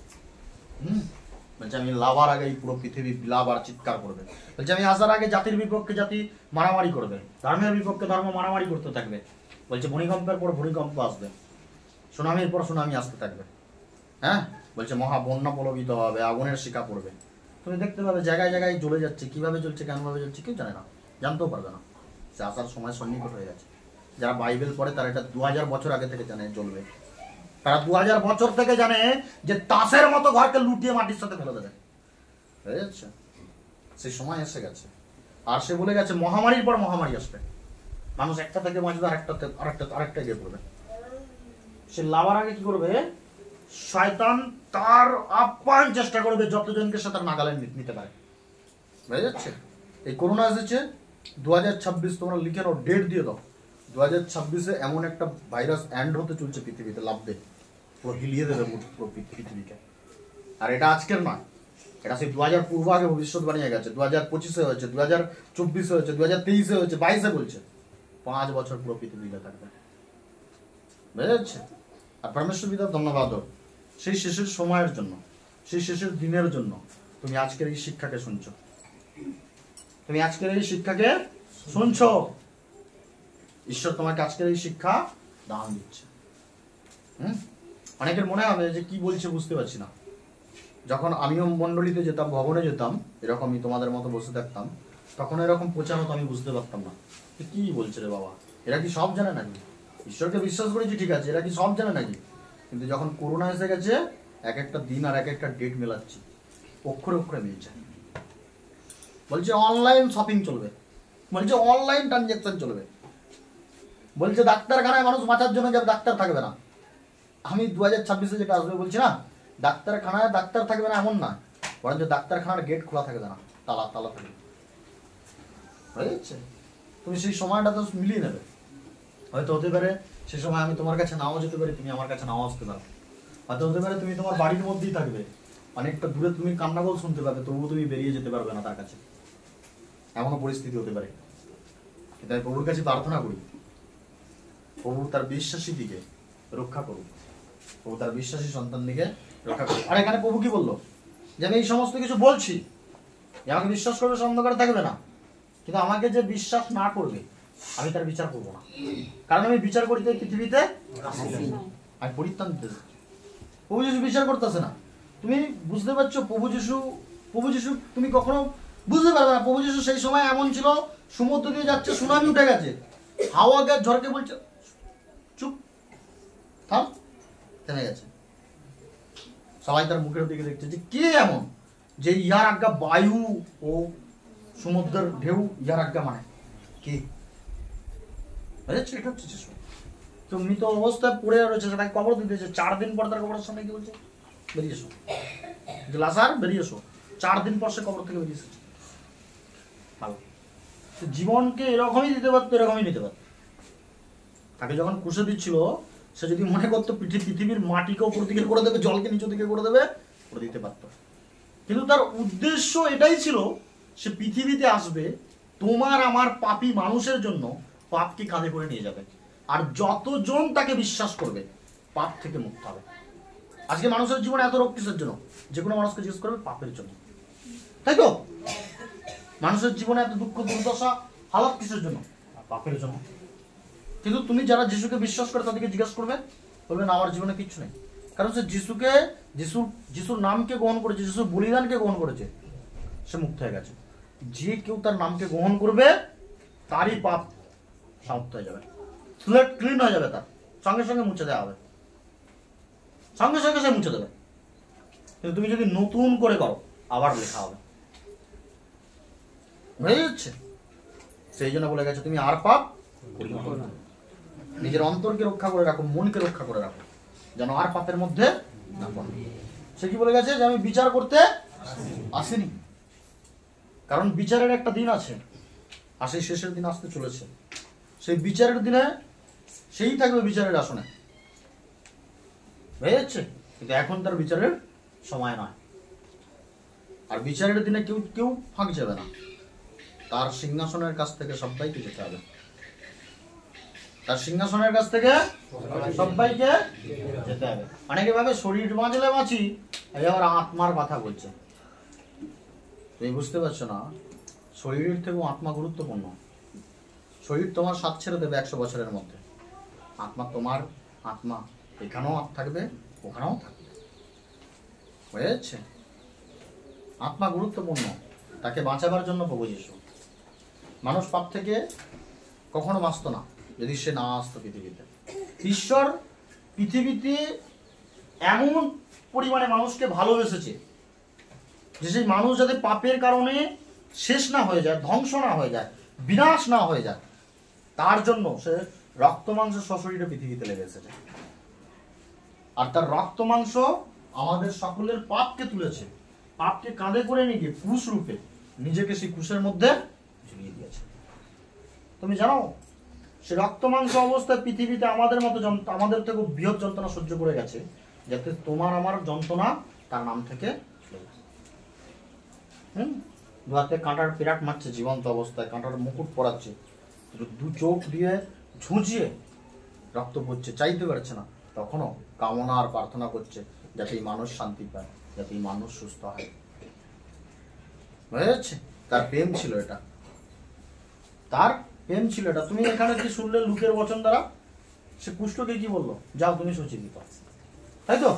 বলছে আমি লাভার আগে এই পুরো পৃথিবী লাভ আর চিৎকার করবে। বলছে আমি আসার আগে জাতির বিপক্ষে জাতি মারামারি করবে, ধর্মের বিপক্ষে ধর্ম মারামারি করতে থাকবে। বলছে ভূমিকম্পের পর ভূমিকম্প আসবে, সুনামির পর সুনামি আসতে থাকবে। হ্যাঁ, বলছে মহা বন্যা প্রলোভিত হবে, আগুনের শিখা পড়বে। তুমি দেখতে পাবে জায়গায় জায়গায় জ্বলে যাচ্ছে, কিভাবে জ্বলছে, কেমনভাবে জ্বলছে কেউ জানে না, জানতেও পারবে না। সে আসার সময় সন্নিকট হয়ে গেছে। যারা বাইবেল পড়ে তারা এটা 2000 বছর আগে থেকে জানে জ্বলবে। তারা 2000 বছর থেকে জানে যে তাসের মতো ঘরকে লুটিয়ে মাটির সাথে ফেলে দেবে। বুঝে যাচ্ছে? সেই সময় এসে গেছে। আর সে বলে গেছে মহামারীর পর মহামারী আসবে, মানুষ একটা থেকে বাঁচবে আরেকটা গিয়ে পড়বে। সে লাভার আগে কি করবে? শয়তান তার আপ্যায়ন চেষ্টা করবে যতজনকে সে তার নাগালে নিতে পারে। বুঝে যাচ্ছে? এই করোনা এসেছে 2026, তোমরা লিখে নাও, ডেট দিয়ে দাও। 2026-এ এমন একটা ভাইরাস এন্ড হতে চলছে পৃথিবীতে, লাভবে, পুরো হিলিয়ে দেবে পুরো পৃথিবীকে। আর এটা আজকের নয়, এটা সেই 2000 পূর্ব আগে ভবিষ্যৎবাণী হয়ে গেছে। 2025-এ হয়েছে, 2024-এ হয়েছে, 2023-এ হয়েছে, 22-এ বলছে 5 বছর পুরো পৃথিবীতে থাকবে। বুঝে যাচ্ছে? আর পরমেশ্বর পিতা ধন্যবাদ সেই শেষের সময়ের জন্য, সেই শেষের দিনের জন্য তুমি আজকের এই শিক্ষাকে শুনছো, তুমি আজকের এই শিক্ষাকে শুনছো। ঈশ্বর তোমাকে আজকের এই শিক্ষা দান দিচ্ছে। অনেকের মনে হবে যে কি বলছে বুঝতে পারছি না। যখন আমিও মন্ডলীতে যেতাম, ভবনে যেতাম, এরকমই তোমাদের মতো বসে থাকতাম, তখন এরকম প্রচারত আমি বুঝতে পারতাম না কি বলছে রে বাবা, এরা কি সব জানে নাকি? ঈশ্বরকে বিশ্বাস করেছি ঠিক আছে, এরা কি সব জানে নাকি? কিন্তু যখন করোনা এসে গেছে, এক একটা দিন আর এক একটা ডেট মেলাচ্ছি, অক্ষরে অক্ষরে মিলছে। বলছে অনলাইন শপিং চলবে, বলছে অনলাইন ট্রানজাকশন চলবে, বলছে ডাক্তারখানায় মানুষ বাঁচার জন্য যাবে, ডাক্তার থাকবে না। আমি 2026-এ যেটা আসবে বলছি না, ডাক্তারখানায় ডাক্তার থাকবে না এমন না, বরঞ্চ ডাক্তারখানার গেট খোলা থাকবে না, তালা থাকবে। হয়ে যাচ্ছে? তুমি সেই সময়টা তো মিলিয়ে নেবে। হয়তো হতে পারে সে সময় আমি তোমার কাছে নাও যেতে পারি, তুমি আমার কাছে নাও আসতে পারো। হয়তো হতে পারে তুমি তোমার বাড়ির মধ্যেই থাকবে, অনেকটা দূরে তুমি কান্নাগোল শুনতে পাবে, তবুও তুমি বেরিয়ে যেতে পারবে না তার কাছে, এমনও পরিস্থিতি হতে পারে। তাই প্রভুর কাছে প্রার্থনা করি, প্রভু তার বিশ্বাসী দিকে রক্ষা করুক, প্রভু তার বিশ্বাসী সন্তান দিকে রক্ষা করুক। আর এখানে প্রভু কি বললো, যে আমি এই সমস্ত কিছু বলছি, যে আমাকে বিশ্বাস করবে সে অন্ধকারে থাকবে না, কিন্তু আমাকে যে বিশ্বাস না করবে আমি তার বিচার করবো না, কারণ আমি বিচার করিতে পৃথিবীতে আমি পরিত্রাণ দিতে। প্রভু যিশু বিচার করতেছে না, তুমি বুঝতে পারছো? প্রভু যিশু তুমি কখনো বুঝতে পারবে না। প্রভু যিশু সেই সময় এমন ছিল, সমুদ্র দিয়ে যাচ্ছে, সুনামি উঠে গেছে, হাওয়া ঝড়কে বলছে চুপ থাম, থেমে গেছে। সবাই তার মুখের দিকে দেখছে যে কে এমন যে ইহার আজ্ঞা, বায়ু ও সমুদ্রের ঢেউ ইহার আজ্ঞা মানে কি? এটা হচ্ছে যিশু। তো মৃত অবস্থায় পড়ে রয়েছে, তাকে কবর দিতেছে। 4 দিন পর তার কবরের সামনে কি বলছে, বেরিয়ে এসো লাজার, বেরিয়ে এসো। 4 দিন পর সে কবর থেকে বেরিয়ে এসেছে। ভালো, জীবনকে এরকমই দিতে পারতো, এরকমই নিতে পারতো। তাকে যখন কুশে দিচ্ছিল, সে যদি মনে করতো পৃথিবীর মাটিকে উপর দিকে করে দেবে, জলকে নিচু দিকে করে দেবে, করে দিতে পারতো। কিন্তু তার উদ্দেশ্য এটাই ছিল, সে পৃথিবীতে আসবে তোমার আমার পাপী মানুষের জন্য, পাপকে কাঁধে করে নিয়ে যাবে, আর যতজন তাকে বিশ্বাস করবে পাপ থেকে মুক্ত হবে। আজকে মানুষের জীবনে এত রোগ কিসের জন্য? যে কোনো মানুষকে জিজ্ঞেস করবে, পাপের জন্য, তাই তো? মানুষের জীবনে এত দুঃখ দুর্দশা হালাত কিসের জন্য? পাপের জন্য। কিন্তু তুমি যারা যিশুকে বিশ্বাস করে তাদেরকে জিজ্ঞেস করবে, বলবে না আমার জীবনে কিচ্ছু নেই, কারণ সে যিশুর নামকে গ্রহণ করেছে, যিশুর বলিদানকে গ্রহণ করেছে, সে মুক্ত হয়ে গেছে। যে কেউ তার নামকে গ্রহণ করবে তারই পাপ সমাপ্ত হয়ে যাবে, স্লেট ক্লিন হয়ে যাবে, তার সঙ্গে সঙ্গে মুছে দেওয়া হবে, সঙ্গে সঙ্গে সে মুছে দেবে। কিন্তু তুমি যদি নতুন করে করো, আবার লেখা হবে, হয়ে যাচ্ছে। সেই জন্য বলে গেছে তুমি আর পাপ করিও না। নিজের অন্তরকে রক্ষা করে রাখো, মনকে রক্ষা করে রাখো, যেন আর পাপের মধ্যে না পড়ো। সে কি বলে গেছে, যে আমি বিচার করতে আসিনি, কারণ বিচারের একটা দিন আছে, আর সেই শেষের দিন আসতে চলেছে। সেই বিচারের দিনে সেই থাকবে বিচারের আসনে, হয়ে যাচ্ছে। কিন্তু এখন তার বিচারের সময় নয়, আর বিচারের দিনে কেউ ফাঁক যাবে না। তার সিংহাসনের কাছ থেকে সবাইকে যেতে হবে, তার সিংহাসনের কাছ থেকে সবাইকে যেতে হবে। অনেকে ভাবে শরীর বাঁচলে বাঁচি, এবার আত্মার কথা বলছে। তুমি বুঝতে পারছো না, শরীরের থেকেও আত্মা গুরুত্বপূর্ণ। শরীর তোমার সাথ ছেড়ে দেবে 100 বছরের মধ্যে, আত্মা এখানেও থাকবে, ওখানেও থাকবে, হয়ে যাচ্ছে। আত্মা গুরুত্বপূর্ণ, তাকে বাঁচাবার জন্য প্রভু যিশু। মানুষ পাপ থেকে কখনো বাঁচত না যদি সে না আসতো পৃথিবীতে। ঈশ্বর পৃথিবীতে এমন পরিমাণে মানুষকে ভালোবেসেছে যে সেই মানুষ যাতে পাপের কারণে শেষ না হয়ে যায়, ধ্বংস না হয়ে যায়, বিনাশ না হয়ে যায়, তার জন্য সে রক্ত মাংস সশরীরে পৃথিবীতে লেগে এসেছে। আর তার রক্ত মাংস আমাদের সকলের পাপকে তুলেছে, পাপকে কাঁধে করে নিয়ে গিয়ে ক্রুশ রূপে নিজেকে সেই ক্রুশের মধ্যে ঝুলিয়ে দিয়েছে। তুমি জানো, সে রক্ত মাংস অবস্থায় পৃথিবীতে আমাদের থেকে বৃহৎ যন্ত্রণা সহ্য করে গেছে, যাতে তোমার আমার যন্ত্রণা তার নাম থেকে দু হাতে কাঁটার পিরাট মারছে জীবন্ত অবস্থায়, কাঁটার মুকুট পরাচ্ছে, 2 চোখ দিয়ে ঝুঁচিয়ে রক্ত পড়ছে, চাইতে পারছে না, তখনও কামনা আর প্রার্থনা করছে যাতে এই মানুষ শান্তি পায়, যাতে এই মানুষ সুস্থ হয়। বুঝা যাচ্ছে? তার প্রেম ছিল এটা, তার প্রেম ছিল এটা। তুমি এখানে কি শুনলে লুকের বচন দ্বারা? সে কুষ্ঠকে কি বললো, যাও তুমি সুচিন্তিত, তাই তো?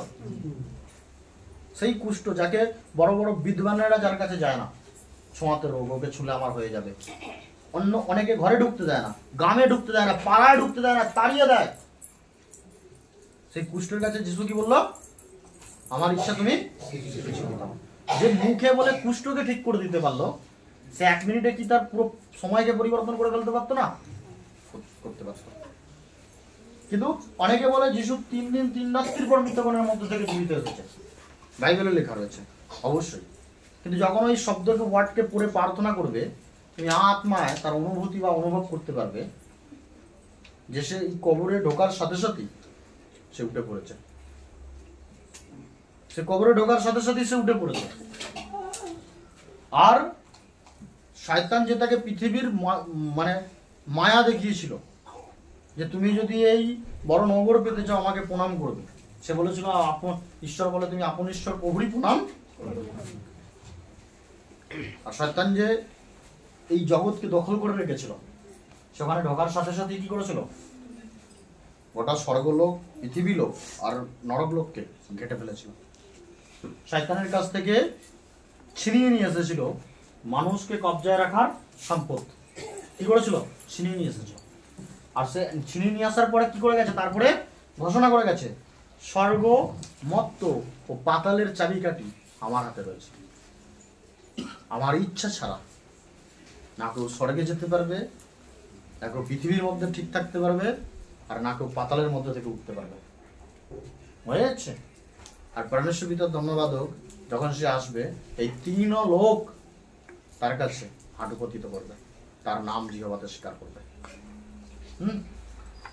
সেই কুষ্ঠ যাকে বড় বড় বিদ্বানেরা যার কাছে যায় না, ছোঁয়াতে রোগ, ওকে ছুলে আমার হয়ে যাবে। অনেকে ঘরে ঢুকতে দেয় না, গ্রামে ঢুকতে দেয় না, পাড়ায় ঢুকতে দেয় না, তাড়িয়ে দেয়। সেই কুষ্ঠের কাছে যিশু কি বললো, আমার ইচ্ছা তুমি। যে মুখে বলে কুষ্ঠকে ঠিক করে দিতে পারলো, সে 1 মিনিটে কি তার পুরো সময়কে পরিবর্তন করে ফেলতে পারতো না? করতে পারতো। কিন্তু অনেকে বলে যিশু 3 দিন 3 রাত্রির পর মৃতগণের মধ্যে থেকে জীবিত এসেছে, বাইবেলে লেখা রয়েছে, অবশ্যই। কিন্তু যখন ওই শব্দকে, ওয়ার্ডকে পড়ে প্রার্থনা করবে, তুমি আত্মায় তার অনুভূতি বা অনুভব করতে পারবে যে সে এই কবরে ঢোকার সাথে সাথেই সে উঠে পড়েছে, সে কবরে ঢোকার সাথে সাথে সে উঠে পড়েছে। আর শয়তান যে তাকে পৃথিবীর মানে মায়া দেখিয়েছিল যে তুমি যদি এই বড় নগর পেতে চাও আমাকে প্রণাম করবে, সে বলেছিল ঈশ্বর বলে তুমি আপন ঈশ্বর প্রভুরই প্রণাম। আর শয়তান যে এই জগৎকে দখল করে রেখেছিল, সেখানে ঢোকার সাথে সাথে কি করেছিল, গোটা স্বর্গলোক, পৃথিবী লোক আর নরক লোককে ঘেটে ফেলেছিল। শয়তানের কাছ থেকে ছিনিয়ে নিয়ে এসেছিল মানুষকে কবজায় রাখার সম্পদ। কি করেছিল? ছিনিয়ে নিয়ে এসেছিল। আর সে ছিনিয়ে নিয়ে আসার পরে কি করে গেছে? তারপরে ঘোষণা করে গেছে, স্বর্গ, মর্ত ও পাতালের চাবিকাঠি আমার হাতে রয়েছে। আমার ইচ্ছা ছাড়া না কেউ স্বর্গে যেতে পারবে, না কেউ পৃথিবীর মধ্যে ঠিক থাকতে পারবে, আর না কেউ পাতালের মধ্যে থেকে উঠতে পারবে। হয়ে যাচ্ছে। আর পরমেশ্বর পিতার ধন্যবাদ হোক, যখন সে আসবে এই 3 লোক তার কাছে হাঁটু পতিত করবে, তার নাম জিহ্বাতে স্বীকার করবে।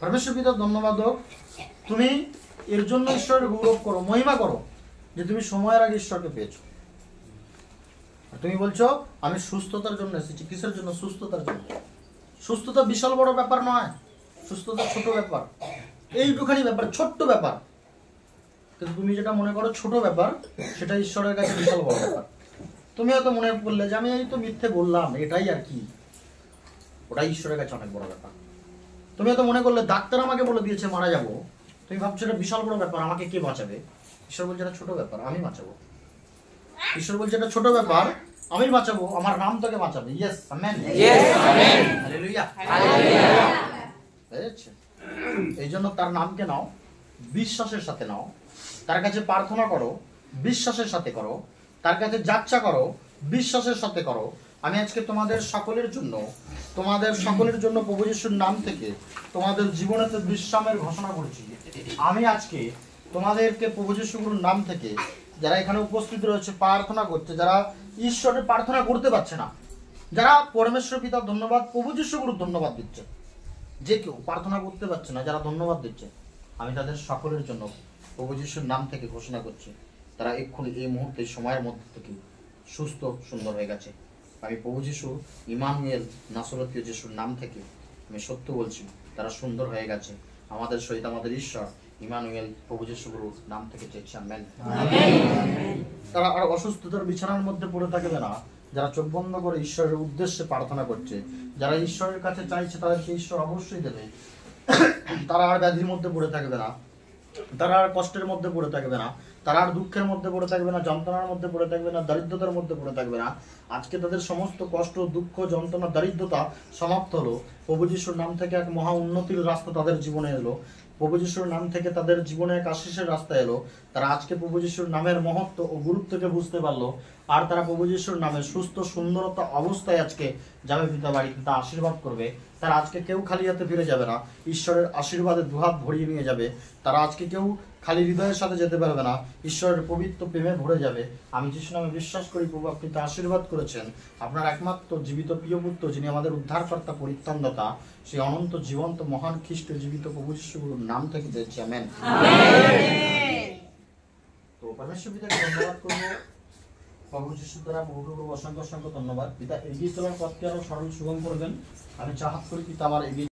পরমেশ্বর পিতার ধন্যবাদ হোক, তুমি এর জন্য ঈশ্বরের গৌরব করো, মহিমা করো যে তুমি সময়ের আগে ঈশ্বরকে পেয়েছো। তুমি বলছো আমি সুস্থতার জন্য এসেছি। কিসের জন্য? সুস্থতার জন্য। সুস্থতা বিশাল বড় ব্যাপার নয়, সুস্থতা ছোট ব্যাপার, এইটুখানি ব্যাপার, ছোট্ট ব্যাপার। কিন্তু তুমি যেটা মনে করো ছোট ব্যাপার, সেটা ঈশ্বরের কাছে বিশাল বড় ব্যাপার। তুমি হয়তো মনে করলে যে আমি এই তো মিথ্যে বললাম, এটাই আর কি, ওটাই ঈশ্বরের কাছে অনেক বড় ব্যাপার। তুমি হয়তো মনে করলে ডাক্তার আমাকে বলে দিয়েছে মারা যাবো, তুমি ভাবছো এটা বিশাল বড় ব্যাপার, আমাকে কে বাঁচাবে? ঈশ্বর বলছে এটা ছোট ব্যাপার, আমি বাঁচাবো। ঈশ্বর বলছে এটা ছোট ব্যাপার, আমি বাঁচাবো, আমার নাম তোকে বাঁচাবে। Yes, amen, yes, amen, hallelujah, hallelujah. বুঝেছো? এই জন্য তার নামকে নাও, বিশ্বাসের সাথে নাও, তার কাছে প্রার্থনা করো, বিশ্বাসের সাথে করো, তার কাছে যাচ্ছা করো, বিশ্বাসের সাথে করো। আমি আজকে তোমাদের সকলের জন্য প্রভু যিশুর নাম থেকে তোমাদের জীবনেতে বিশ্রামের ঘোষণা করছি। আমি আজকে তোমাদেরকে প্রভু যিশুর নাম থেকে, যারা এখানে উপস্থিত রয়েছে প্রার্থনা করছে, যারা ঈশ্বরের প্রার্থনা করতে পারছে না, যারা পরমেশ্বর পিতার ধন্যবাদ, প্রভু যিশুর ধন্যবাদ দিচ্ছে, যে কেউ প্রার্থনা করতে পারছে না, যারা ধন্যবাদ দিচ্ছে, আমি তাদের সকলের জন্য প্রভু যিশুর নাম থেকে ঘোষণা করছি, তারা এক্ষুনি এই মুহূর্তে সময়ের মধ্যে থেকে সুস্থ সুন্দর হয়ে গেছে। আমি প্রভু যিশু ইমানুয়েল নাসরতীয় যিশুর নাম থেকে আমি সত্য বলছি, তারা সুন্দর হয়ে গেছে। আমাদের সহিত আমাদের ঈশ্বর ইমানুয়েল প্রভু যিশুর নাম থেকে চেয়েছি, আমেন। তারা আর অসুস্থতার বিছানার মধ্যে পড়ে থাকবে না, যারা চোখ বন্ধ করে ঈশ্বরের উদ্দেশ্যে প্রার্থনা করছে, যারা ঈশ্বরের কাছে চাইছে তাদেরকে ঈশ্বর অবশ্যই দেবে। তারা আর ব্যাধির মধ্যে পড়ে থাকবে না, তারা আর কষ্টের মধ্যে পড়ে থাকবে না, তারা আর দুঃখের মধ্যে পড়ে থাকবে না, যন্ত্রণার মধ্যে পড়ে থাকবে না, দারিদ্রতার মধ্যে পড়ে থাকবে না। আজকে তাদের সমস্ত কষ্ট, দুঃখ, যন্ত্রণা, দারিদ্রতা সমাপ্ত হলো। প্রভু যিশুর নাম থেকে এক মহা উন্নতির রাস্তা তাদের জীবনে এলো। প্রভু যিশুর নাম থেকে তাদের জীবনে এক আশীষের রাস্তা এলো। তারা আজকে প্রভু যিশুর নামের মহত্ব ও গুরুত্বকে বুঝতে পারলো। আর তারা প্রভু যিশুর নামে সুস্থ সুন্দরতা অবস্থায় আজকে যাবে পিতা বাড়ি, পিতা আশীর্বাদ করবে। তারা আজকে কেউ খালি হাতে ফিরে যাবে না, ঈশ্বরের আশীর্বাদে দুহাত ভরিয়ে নিয়ে যাবে। তারা আজকে কেউ খালি হৃদয়ের সাথে যেতে পারবে না, ঈশ্বরের পবিত্র প্রেমে ভরে যাবে। আমি যিশু নামে বিশ্বাস করি প্রভু আপনি তা আশীর্বাদ করেছেন। আপনার একমাত্র জীবিত প্রিয় পুত্র, যিনি আমাদের উদ্ধারকর্তা, পরিত্রাণদাতা, সেই অনন্ত জীবন্ত মহান খ্রিস্ট জীবিত প্রভু যিশুর নাম থেকে দিয়েছি, আমেন। তো পরমেশ্বর পিতাকে ধন্যবাদ করবো, প্রভু যিশুর দ্বারা প্রভুকে অসংখ্য অসংখ্য ধন্যবাদ। পিতা এগিয়ে চলার পথকে আরো সরল সুগম করবেন। আমি চাহাত করি পিতা আমার এগিয়ে